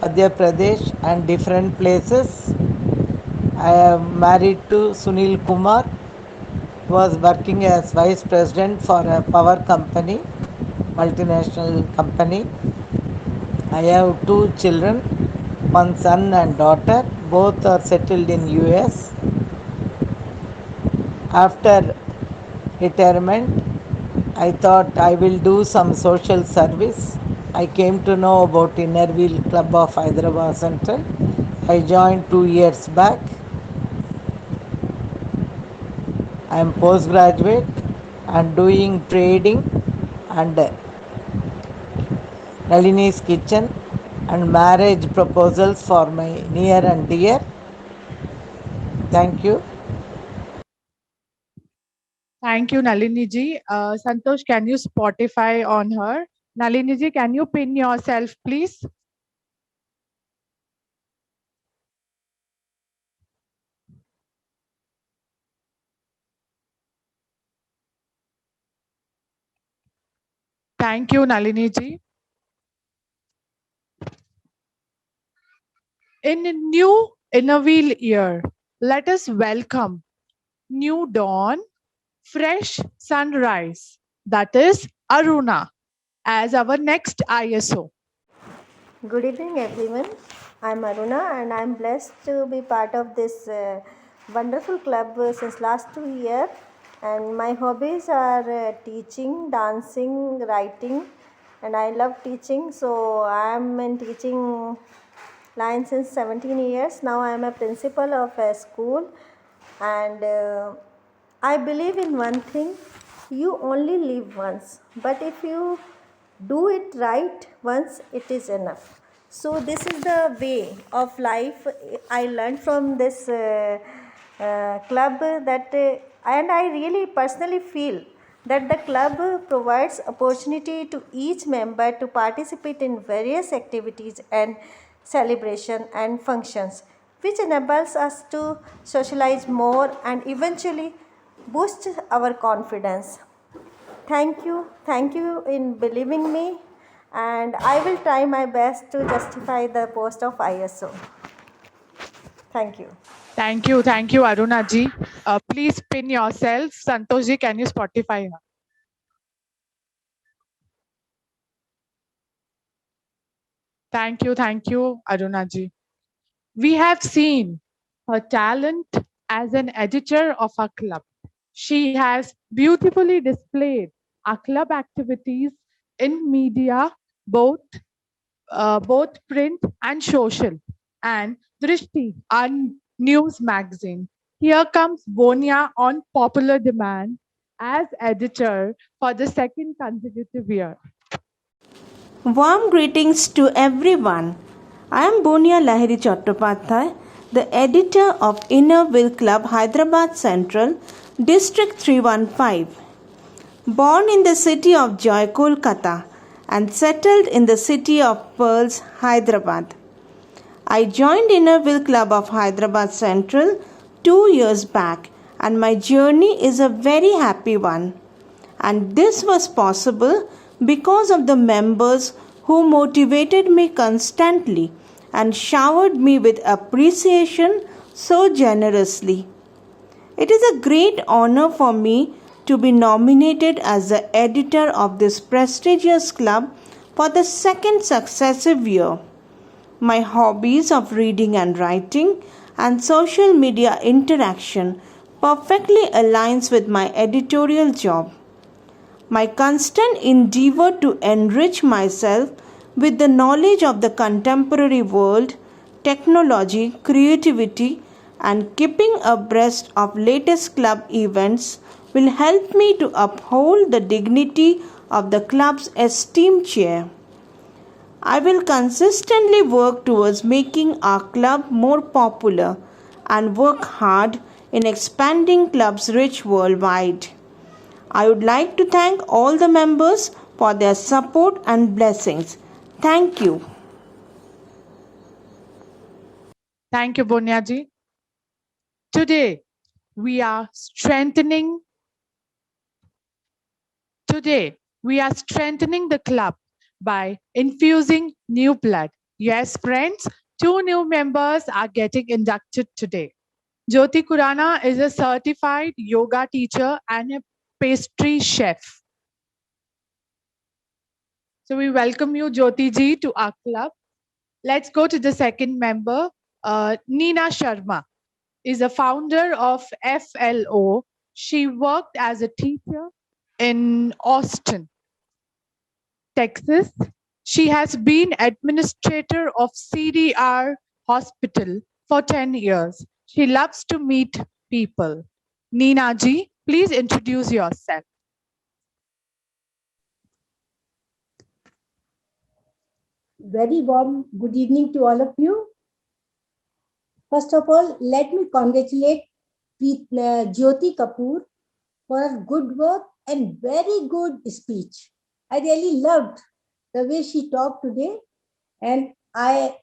Madhya Pradesh and different places. I am married to Sunil Kumar, who was working as vice president for a power company, multinational company. I have 2 children, one son and daughter. Both are settled in US. After retirement, I thought I will do some social service. I came to know about Inner Wheel Club of Hyderabad Central. I joined 2 years back. I am postgraduate and doing trading and Nalini's Kitchen and marriage proposals for my near and dear. Thank you. Thank you, Nalini ji. Santosh, can you Spotify on her? Nalini ji, can you pin yourself, please? Thank you, Nalini ji. In a new inner wheel year, let us welcome new dawn, fresh sunrise, that is Aruna, as our next ISO. Good evening, everyone. I'm Aruna, and I'm blessed to be part of this wonderful club since last 2 years. And my hobbies are teaching, dancing, writing, and I love teaching. So I'm in teaching line since 17 years. Now I'm a principal of a school, and I believe in one thing: you only live once, but if you do it right once, it is enough. So this is the way of life I learned from this club, that and I really personally feel that the club provides opportunity to each member to participate in various activities and celebration and functions, which enables us to socialize more and eventually boost our confidence. Thank you in believing me, and I will try my best to justify the post of ISO. Thank you. Thank you, Aruna ji. Please pin yourself. Santosh ji, can you Spotify her? Thank you, Aruna ji. We have seen her talent as an editor of our club. She has beautifully displayed our club activities in media, both print and social, and Drishti, our news magazine. Here comes Bonia on popular demand as editor for the second consecutive year. Warm greetings to everyone. I am Bonia Lahiri Chattopadhyay, the editor of Inner Will Club, Hyderabad Central, District 315. Born in the city of Joy, Kolkata, and settled in the city of Pearls, Hyderabad. I joined Inner Will Club of Hyderabad Central 2 years back, and my journey is a very happy one. And this was possible because of the members who motivated me constantly and showered me with appreciation so generously. It is a great honor for me to be nominated as the editor of this prestigious club for the second successive year. My hobbies of reading and writing and social media interaction perfectly aligns with my editorial job. My constant endeavor to enrich myself with the knowledge of the contemporary world, technology, creativity, and keeping abreast of latest club events will help me to uphold the dignity of the club's esteemed chair. I will consistently work towards making our club more popular and work hard in expanding club's reach worldwide. I would like to thank all the members for their support and blessings. Thank you. Thank you, Bonia ji. Today, we are strengthening the club by infusing new blood. Yes, friends, 2 new members are getting inducted today. Jyoti Kurana is a certified yoga teacher and a pastry chef. So we welcome you, Jyoti ji, to our club. Let's go to the second member. Neena Sharma is a founder of FLO. She worked as a teacher in Austin, Texas. She has been administrator of CDR Hospital for 10 years. She loves to meet people. Neena ji, please introduce yourself. Very warm good evening to all of you. First of all, let me congratulate Jyoti Kapoor for her good work and very good speech. I really loved the way she talked today, and I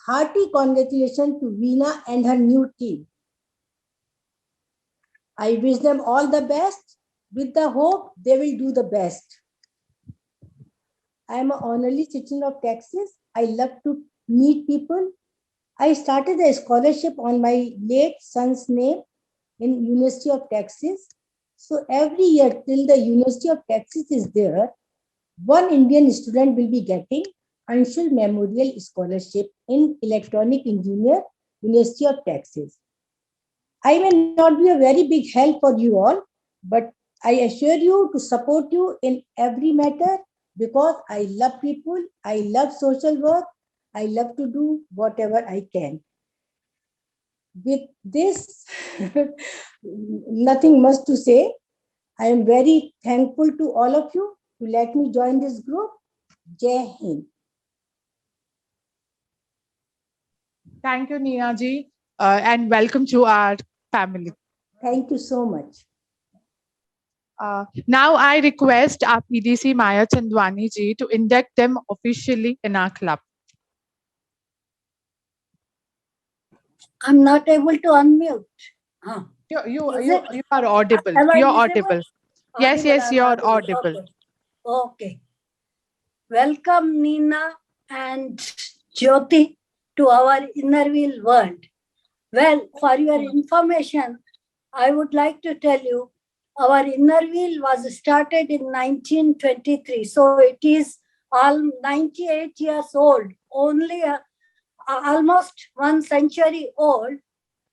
hearty congratulations to Veena and her new team. I wish them all the best with the hope they will do the best. I am an honorary citizen of Texas. I love to meet people. I started a scholarship on my late son's name in University of Texas. So every year till the University of Texas is there, one Indian student will be getting Anshul Memorial Scholarship in Electronic Engineer, University of Texas. I may not be a very big help for you all, but I assure you to support you in every matter because I love people, I love social work, I love to do whatever I can. With this, nothing much to say. I am very thankful to all of you to let me join this group. Jai Hind. Thank you, Neena ji, and welcome to our family. Thank you so much. Now I request our PDC Maya Chandwani ji to induct them officially in our club. I'm not able to unmute. Huh. You are audible. Am I You're visible? audible. Yes, yes, I'm you're audible. Okay. Okay. Welcome, Neena and Jyoti, to our inner wheel world. Well, for your information, I would like to tell you, our inner wheel was started in 1923. So it is all 98 years old, only almost 1 century old.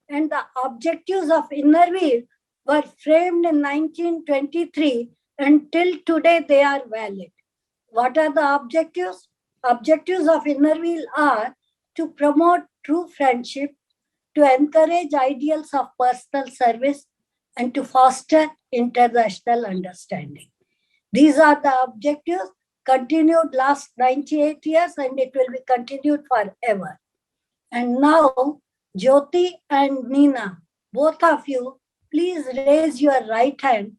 And the objectives of inner wheel were framed in 1923 and till today they are valid. What are the objectives? Objectives of inner wheel are to promote true friendship, to encourage ideals of personal service, and to foster international understanding. These are the objectives continued last 98 years and it will be continued forever. And now, Jyoti and Neena, both of you, please raise your right hand.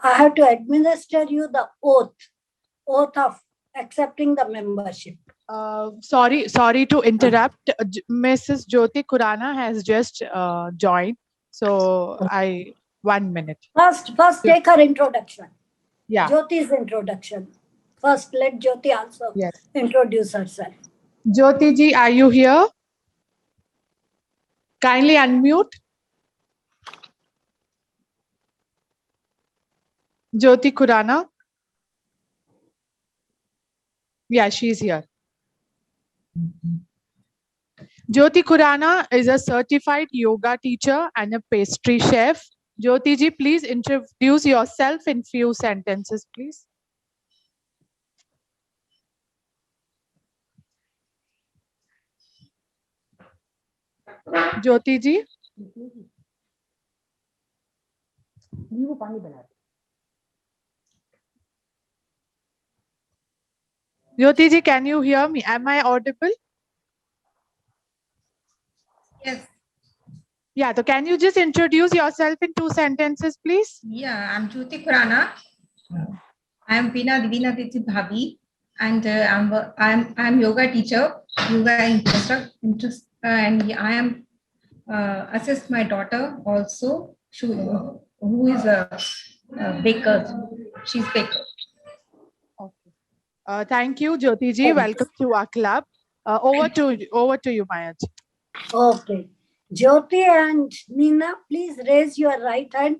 I have to administer you the oath of accepting the membership. Sorry to interrupt. Mrs. Jyoti Khurana has just joined. So 1 minute. First take her introduction. Yeah. Jyoti's introduction. First, let Jyoti also introduce herself. Jyoti ji, are you here? Kindly unmute. Jyoti Khurana. Yeah, she's here. Jyoti Khurana is a certified yoga teacher and a pastry chef. Jyoti ji, please introduce yourself in few sentences, please. Jyoti ji. Jyoti ji, can you hear me? Am I audible? Yes. Yeah, so can you just introduce yourself in 2 sentences, please? Yeah, I'm Jyoti Khurana. I am Veena Divina Bhabi, and I'm yoga teacher, yoga instructor, and I am assist my daughter also, who is a baker. She's baker. Thank you, Jyoti ji. Welcome to our club. Over to you, Maya ji. Okay. Jyoti and Neena, please raise your right hand.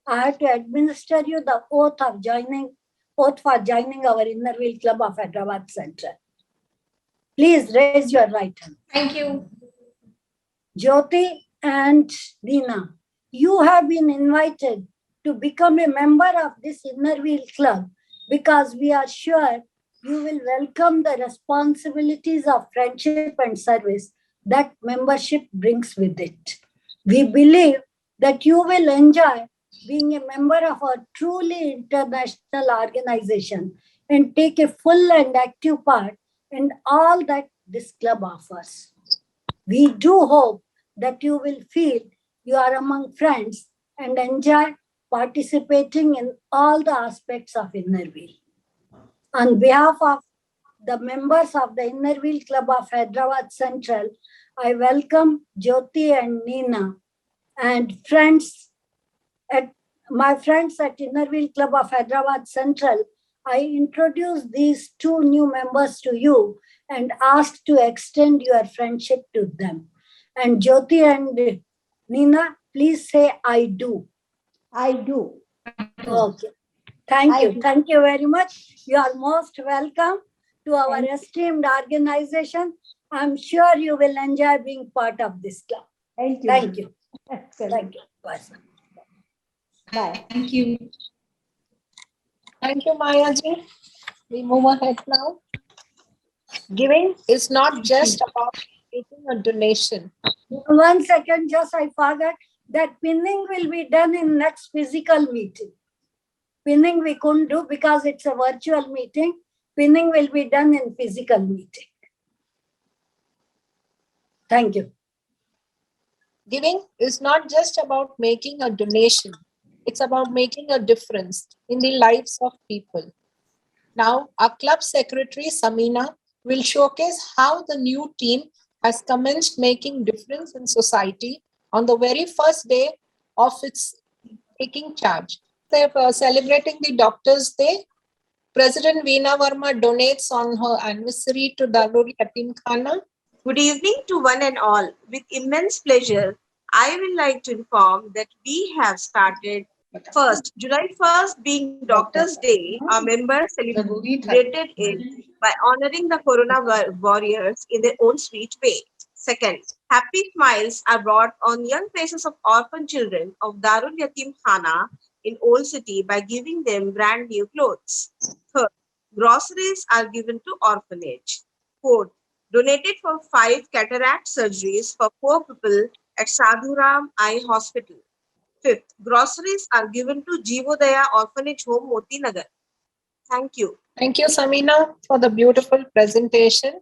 I have to administer you the oath for joining our Inner Wheel Club of Hyderabad Central. Please raise your right hand. Thank you. Jyoti and Neena, you have been invited to become a member of this Inner Wheel Club because we are sure you will welcome the responsibilities of friendship and service that membership brings with it. We believe that you will enjoy being a member of a truly international organization and take a full and active part in all that this club offers. We do hope that you will feel you are among friends and enjoy participating in all the aspects of Innerville. On behalf of the members of the Innerville Club of Hyderabad Central, I welcome Jyoti and Neena and my friends at Innerville Club of Hyderabad Central. I introduce these two new members to you and ask to extend your friendship to them. And Jyoti and Neena, please say I do. I do. Okay. Thank I you. do. Thank you very much. You are most welcome to our esteemed organization. I'm sure you will enjoy being part of this club. Thank you. Thank you. Excellent. Thank you. Bye. Bye. Thank you. Thank you, Maya ji. We move ahead now. Giving is not just about making a donation. 1 second, just I forgot that pinning will be done in next physical meeting. Pinning we couldn't do because it's a virtual meeting. Pinning will be done in physical meeting. Thank you. Giving is not just about making a donation. It's about making a difference in the lives of people. Now, our club secretary, Samina, will showcase how the new team has commenced making difference in society on the very first day of its taking charge. They're celebrating the Doctors' Day. President Veena Verma donates on her anniversary to Darul Yatim Khana. Good evening to one and all. With immense pleasure, I would like to inform that we have started first, July 1st being Doctors' Day, our members celebrated it by honoring the Corona warriors in their own sweet way. Second, happy smiles are brought on young faces of orphan children of Darul Yatim Khana in Old City by giving them brand new clothes. Third, groceries are given to orphanage. Fourth, donated for 5 cataract surgeries for poor people at Sadhuram Eye Hospital. Fifth, groceries are given to Jeevodaya Orphanage Home, Moti Nagar. Thank you. Thank you, Samina, for the beautiful presentation.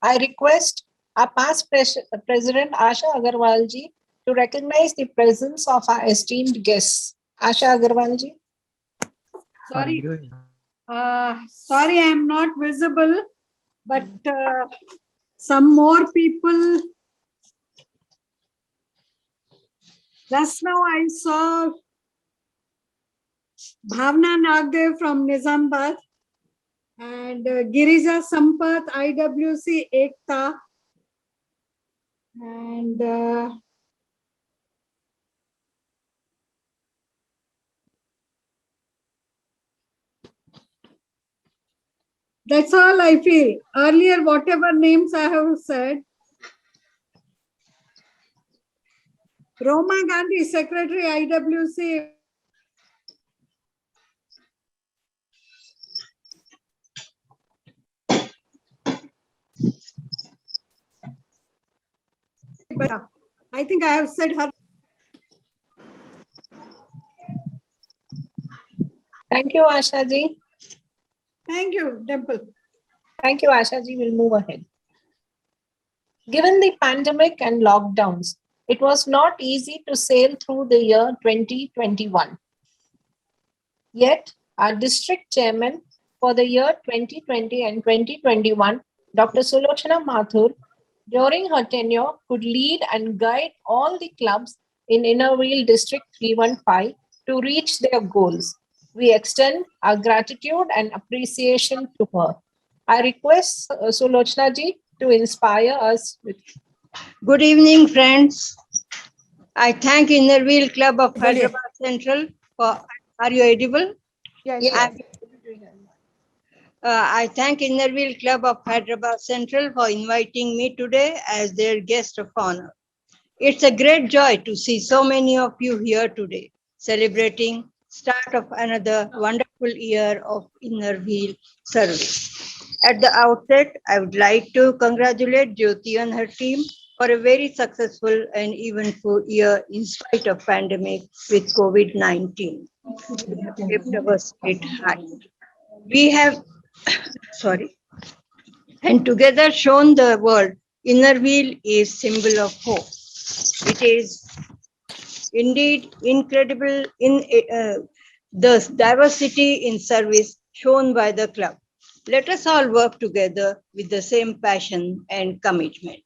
I request our past President Asha Agarwal ji to recognize the presence of our esteemed guests. Asha Agarwal ji. Sorry. Sorry, I am not visible, but some more people. Just now I saw Bhavna Nagdev from Nizamabad and Girija Sampath, IWC Ekta, and that's all I feel. Earlier, whatever names I have said. Roma Gandhi, Secretary, IWC. I think I have said her. Thank you, Asha ji. Thank you, Dimple. Thank you, Asha ji. We'll move ahead. Given the pandemic and lockdowns, it was not easy to sail through the year 2021. Yet, our district chairman for the year 2020 and 2021, Dr. Sulochana Mathur, during her tenure, could lead and guide all the clubs in Innerville District 315 to reach their goals. We extend our gratitude and appreciation to her. I request Sulochana ji to inspire us with. Good evening, friends. I thank Innerville Club of Hyderabad Central for. Are you audible? Yes. I thank Innerville Club of Hyderabad Central for inviting me today as their guest of honor. It's a great joy to see so many of you here today, celebrating start of another wonderful year of Innerville service. At the outset, I would like to congratulate Jyoti and her team for a very successful and eventful year in spite of pandemic with COVID-19. We have kept our spirit high. We have, and together shown the world Innerville is symbol of hope. It is Indeed, incredible in the diversity in service shown by the club. Let us all work together with the same passion and commitment.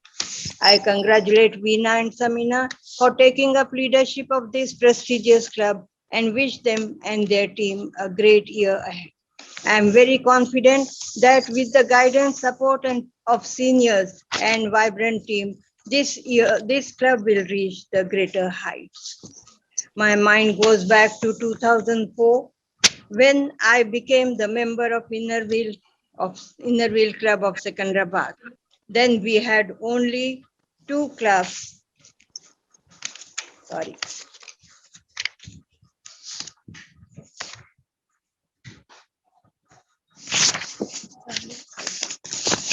I congratulate Veena and Samina for taking up leadership of this prestigious club and wish them and their team a great year ahead. I am very confident that with the guidance, support and of seniors and vibrant team, this year this club will reach the greater heights. My mind goes back to 2004 when I became the member of Inner Wheel Club of Secunderabad. Then we had only 2 clubs. Sorry.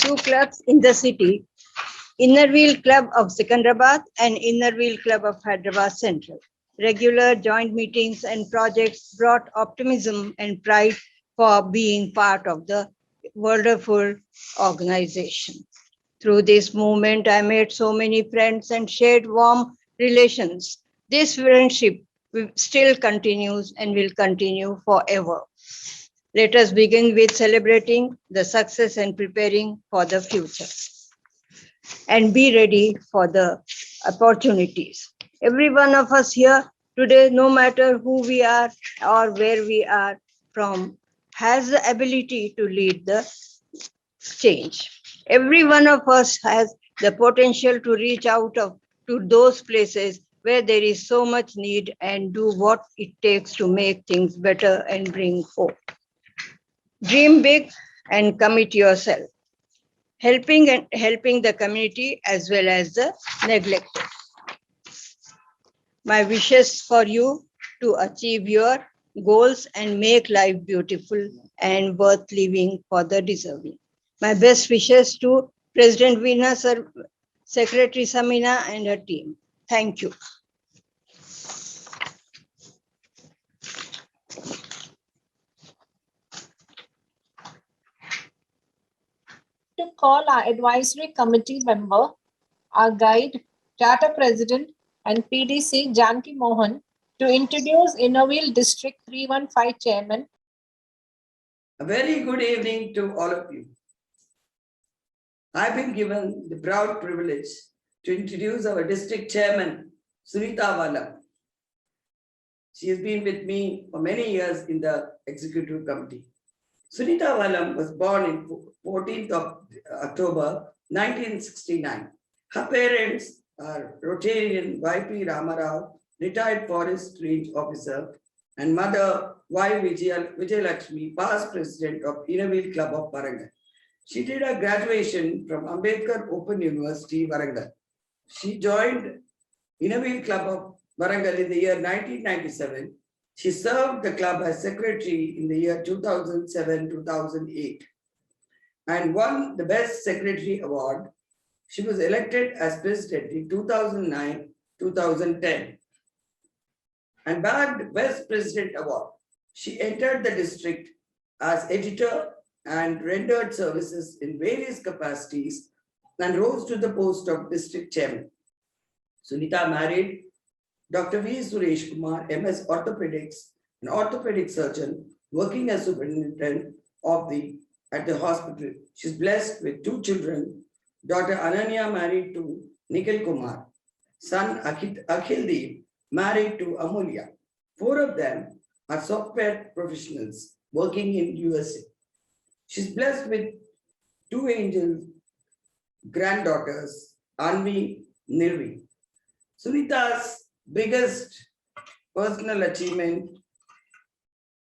Two clubs in the city, Inner Wheel Club of Secunderabad and Inner Wheel Club of Hyderabad Central. Regular joint meetings and projects brought optimism and pride for being part of the wonderful organization. Through this movement, I made so many friends and shared warm relations. This friendship still continues and will continue forever. Let us begin with celebrating the success and preparing for the future. And be ready for the opportunities. Every one of us here today, no matter who we are or where we are from, has the ability to lead the change. Every one of us has the potential to reach out to those places where there is so much need and do what it takes to make things better and bring hope. Dream big and commit yourself, helping the community as well as the neglected. My wishes for you to achieve your goals and make life beautiful and worth living for the deserving. My best wishes to President Veena, Secretary Samina and her team. Thank you. To call our advisory committee member, our guide, Charter President and PDC Janki Mohan to introduce Inner Wheel District 315 Chairman. A very good evening to all of you. I've been given the proud privilege to introduce our district chairman, Sunita Vallam. She has been with me for many years in the executive committee. Sunita Vallam was born in 14th of October 1969. Her parents are Rotarian Y.P. Ramarao, retired forest range officer, and mother Y. Vijayalakshmi, past president of Inner Wheel Club of Warangal. She did her graduation from Ambedkar Open University, Warangal. She joined Inner Wheel Club of Warangal in the year 1997. She served the club as secretary in the year 2007-2008 and won the Best Secretary Award. She was elected as president in 2009-2010 and bagged Best President Award. She entered the district as editor and rendered services in various capacities and rose to the post of district chairman. Sunita married Dr. V. Suresh Kumar, MS Orthopedics, an orthopedic surgeon working as superintendent at the hospital. She's blessed with 2 children. Daughter Ananya married to Nikhil Kumar. Son Akhildeep married to Amulya. 4 of them are software professionals working in USA. She's blessed with 2 angel granddaughters, Anvi, Nirvi. Sunita's biggest personal achievement,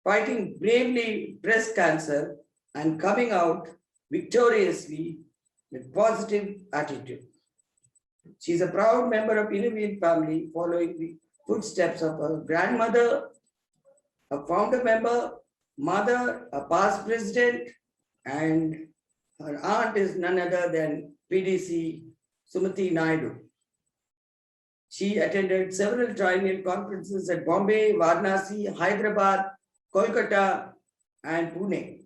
fighting bravely breast cancer and coming out victoriously with positive attitude. She's a proud member of Inner Wheel family, following the footsteps of her grandmother, a founder member, mother, a past president, and her aunt is none other than PDC Sumati Naidu. She attended several triennial conferences at Bombay, Varanasi, Hyderabad, Kolkata, and Pune.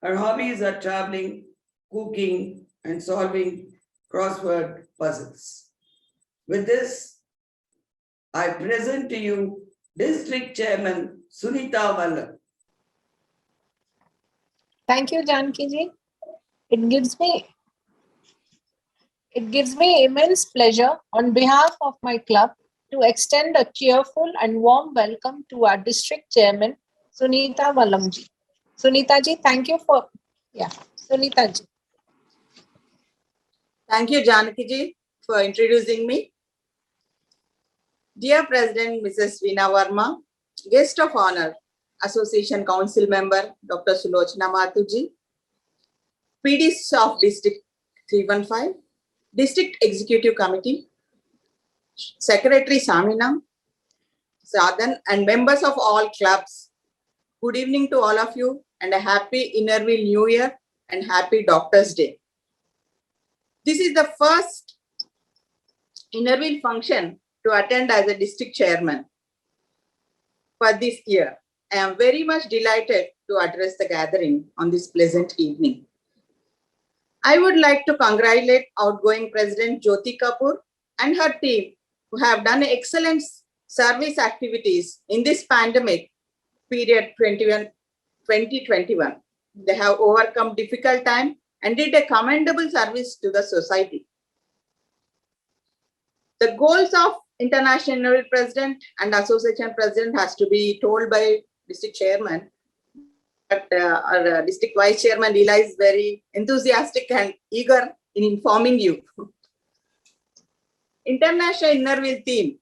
Her hobbies are traveling, cooking, and solving crossword puzzles. With this, I present to you District Chairman Sunita Vallam. Thank you, Janki ji. It gives me immense pleasure on behalf of my club to extend a cheerful and warm welcome to our district chairman, Sunita Vallam ji. Sunita ji, thank you for, Sunita ji. Thank you, Janaki ji, for introducing me. Dear President, Mrs. Veena Verma, Guest of Honor, Association Council Member, Dr. Sulochana Mathur ji, PDs of District 315, District Executive Committee, Secretary Shamina, Sadhan, and members of all clubs. Good evening to all of you and a happy Innerville New Year and happy Doctor's Day. This is the first Innerville function to attend as a district chairman for this year. I am very much delighted to address the gathering on this pleasant evening. I would like to congratulate outgoing President Jyoti Kapoor and her team who have done excellent service activities in this pandemic period 2021. They have overcome difficult time and did a commendable service to the society. The goals of international president and association president has to be told by district chairman, but our district vice chairman Leela is very enthusiastic and eager in informing you. International Innerville theme,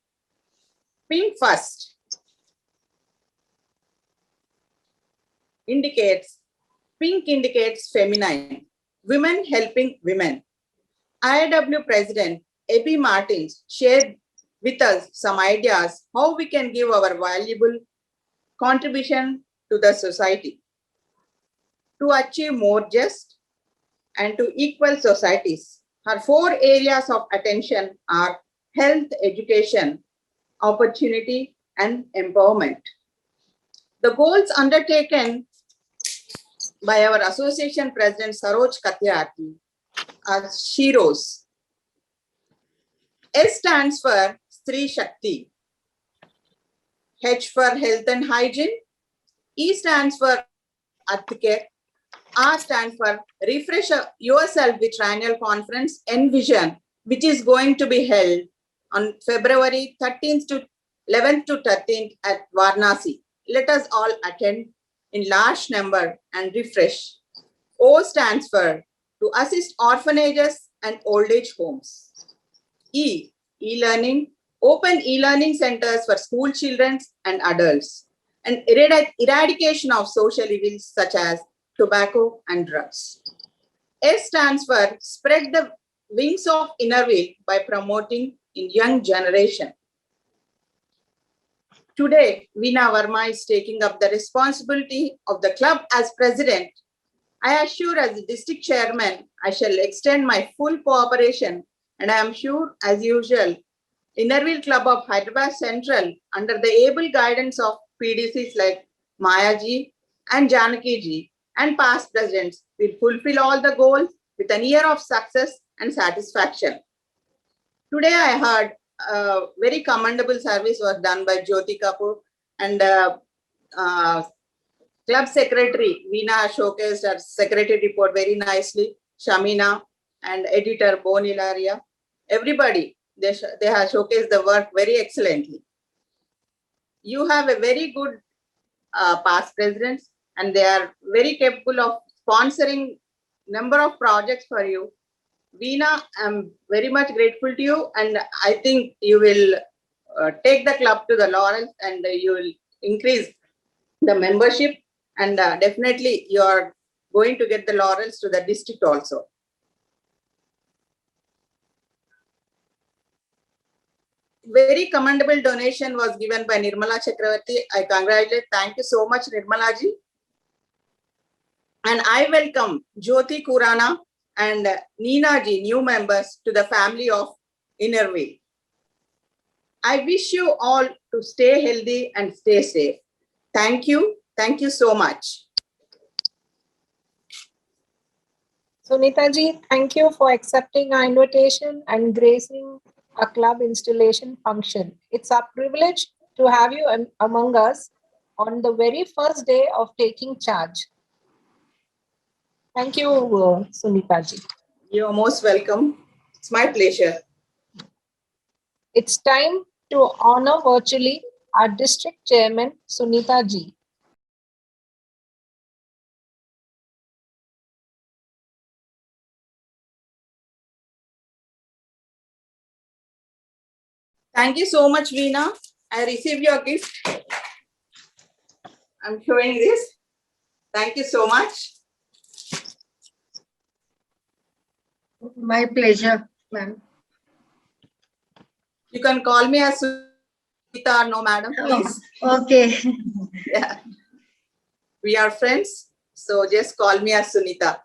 Pink First, pink indicates feminine, women helping women. IAW President A.B. Martins shared with us some ideas how we can give our valuable contribution to the society to achieve more just and to equal societies. Her 4 areas of attention are health, education, opportunity, and empowerment. The goals undertaken by our association president Saroj Katyati are Shiros. S stands for Stree Shakti. H for health and hygiene. E stands for Athike. R stands for refresh yourself with annual conference Envision, which is going to be held on February 13th to 11th to 13th at Varanasi. Let us all attend in large number and refresh. O stands for to assist orphanages and old age homes. E-learning, open e-learning centers for school children and adults, and eradication of social evils such as tobacco and drugs. S stands for spread the wings of Innerville by promoting in young generation. Today, Veena Verma is taking up the responsibility of the club as president. I assure as the district chairman, I shall extend my full cooperation, and I am sure, as usual, Innerville Club of Hyderabad Central, under the able guidance of PDCs like Maya ji and Janaki ji and past presidents, will fulfill all the goals with an year of success and satisfaction. Today I heard a very commendable service was done by Jyoti Kapoor, and club secretary Veena showcased her secretary report very nicely. Shamina and editor Bon Ilaria, everybody, they have showcased the work very excellently. You have a very good past presidents, and they are very capable of sponsoring number of projects for you. Veena, I'm very much grateful to you, and I think you will take the club to the laurels, and you will increase the membership, and definitely you are going to get the laurels to the district also. Very commendable donation was given by Nirmala Chakravarti. I congratulate. Thank you so much, Nirmala ji. And I welcome Jyoti Kurana and Neena ji, new members, to the family of Innerville. I wish you all to stay healthy and stay safe. Thank you. Thank you so much. Sunita ji, thank you for accepting our invitation and gracing a club installation function. It's our privilege to have you among us on the very first day of taking charge. Thank you, Sunita ji. You're most welcome. It's my pleasure. It's time to honor virtually our district chairman, Sunita ji. Thank you so much, Veena. I received your gift. I'm showing this. Thank you so much. My pleasure, ma'am. You can call me as Sunita or no, madam, please. Okay. Yeah. We are friends, so just call me as Sunita.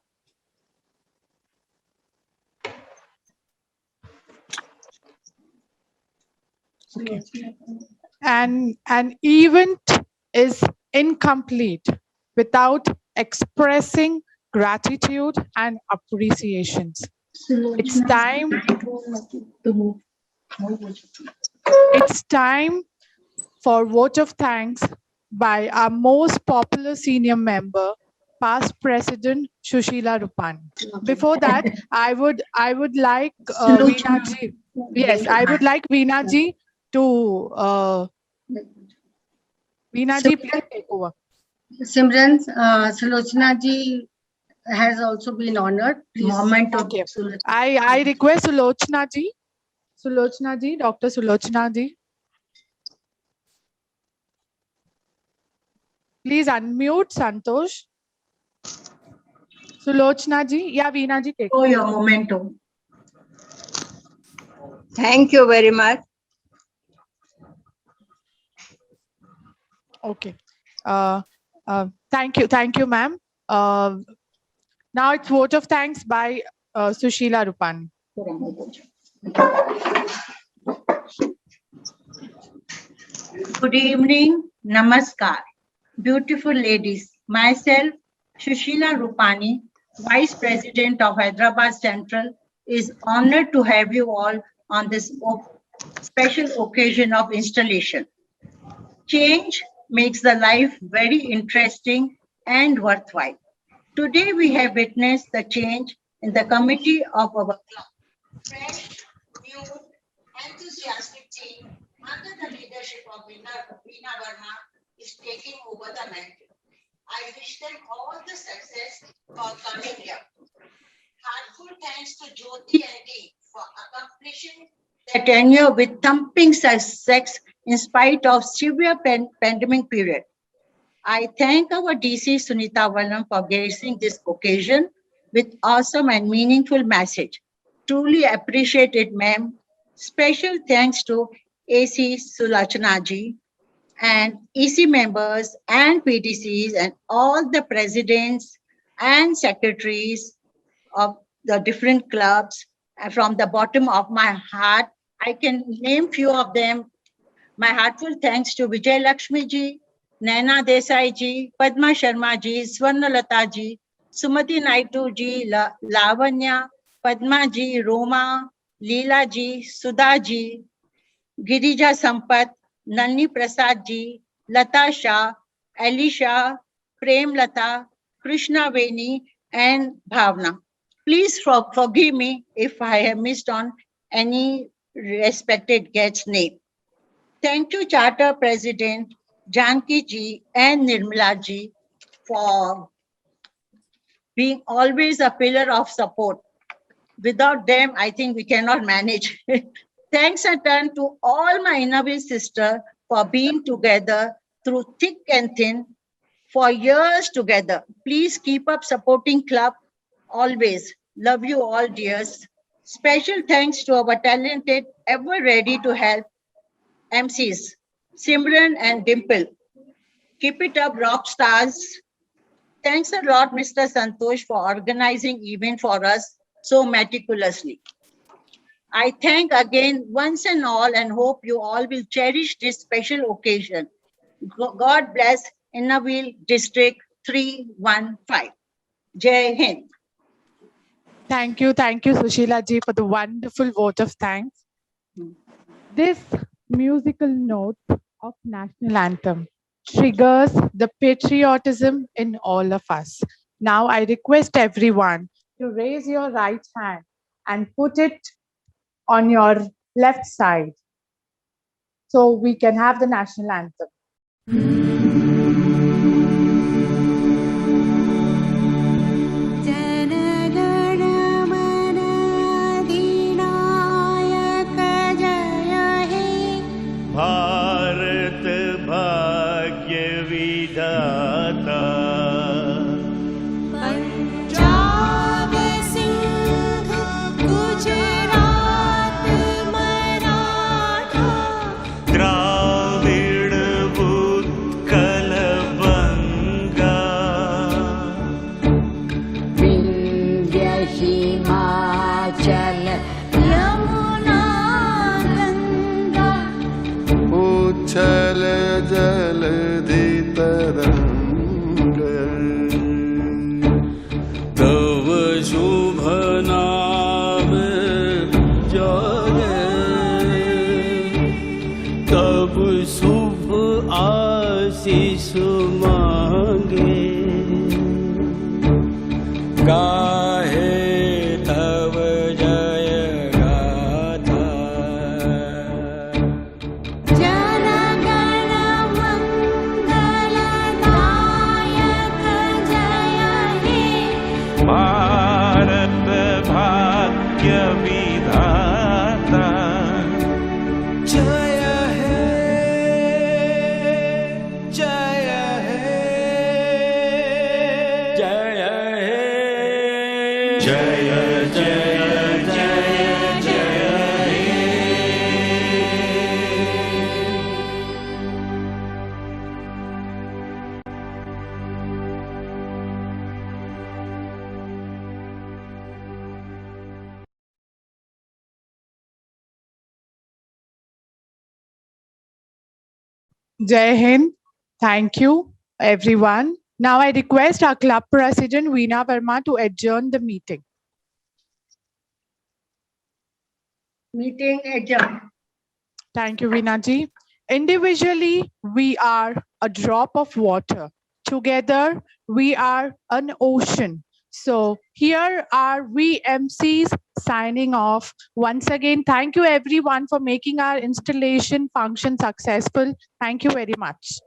Okay. And an event is incomplete without expressing gratitude and appreciations. It's time. It's time for vote of thanks by our most popular senior member, past President Sushila Rupani. Before that, I would like Veena ji. Yes, I would like Veena ji to Veena ji, please take over. Simran, Sulochana ji has also been honored. Moment of Okay. I request Sulochana ji, Dr. Sulochana ji. Please unmute Santosh. Sulochana ji, yeah, Veena ji, take Oh, your momentum. Thank you very much. Okay. Thank you, ma'am. Now it's vote of thanks by Sushila Rupani. Good evening, namaskar. Beautiful ladies, myself, Sushila Rupani, Vice President of Hyderabad Central, is honored to have you all on this special occasion of installation. Change makes the life very interesting and worthwhile. Today we have witnessed the change in the committee of our club. Fresh, new, enthusiastic team under the leadership of Veena Verma is taking over the mantle. I wish them all the success for coming here. Heartfelt thanks to Jyoti and team for accomplishing their tenure with thumping success in spite of severe pandemic period. I thank our DC Sunita Vallam for gracing this occasion with awesome and meaningful message. Truly appreciate it, ma'am. Special thanks to AC Sulochana ji and EC members and PDCs and all the presidents and secretaries of the different clubs. And from the bottom of my heart, I can name few of them. My heartfelt thanks to Vijay Lakshmi ji, Naina Desai ji, Padma Sharma ji, Swarnalata ji, Sumati Naidu ji, Lavanya, Padma ji, Roma, Leela ji, Sudha ji, Girija Sampat, Nalini Prasad ji, Lata Shah, Alisha, Prem Lata, Krishna Veni, and Bhavna. Please forgive me if I have missed on any respected guest's name. Thank you, Charter President Janki ji and Nirmala ji for being always a pillar of support. Without them, I think we cannot manage. Thanks a ton to all my Innovil sisters for being together through thick and thin for years together. Please keep up supporting club always. Love you all, dears. Special thanks to our talented, ever ready to help MCs, Simran and Dimple. Keep it up, rock stars. Thanks a lot, Mr. Santosh, for organizing event for us so meticulously. I thank again once and all and hope you all will cherish this special occasion. God bless Innovil District 315. Jai Hind. Thank you, Sushila ji, for the wonderful vote of thanks. This musical note of national anthem triggers the patriotism in all of us. Now I request everyone to raise your right hand and put it on your left side so we can have the national anthem. Bharat भाग्य विधाता पंजाब सिंध गुजरात मराठा द्राविड उत्कल बंगा विंध्य हिमाचल यमुना गंगा उच्छल जलधि तरंग तव शुभ नाम जय तब शुभ आशीष मांगे गाहे तव जय गाथा जन गण मंगलदायक जय हे भारत भाग्य विधाता जय हे जय हे जय हे जय जय जय जय हे Jai Hind. Thank you, everyone. Now I request our club president, Veena Verma, to adjourn the meeting. Meeting adjourned. Thank you, Veena ji. Individually, we are a drop of water. Together, we are an ocean. So here are we MCs signing off. Once again, thank you everyone for making our installation function successful. Thank you very much.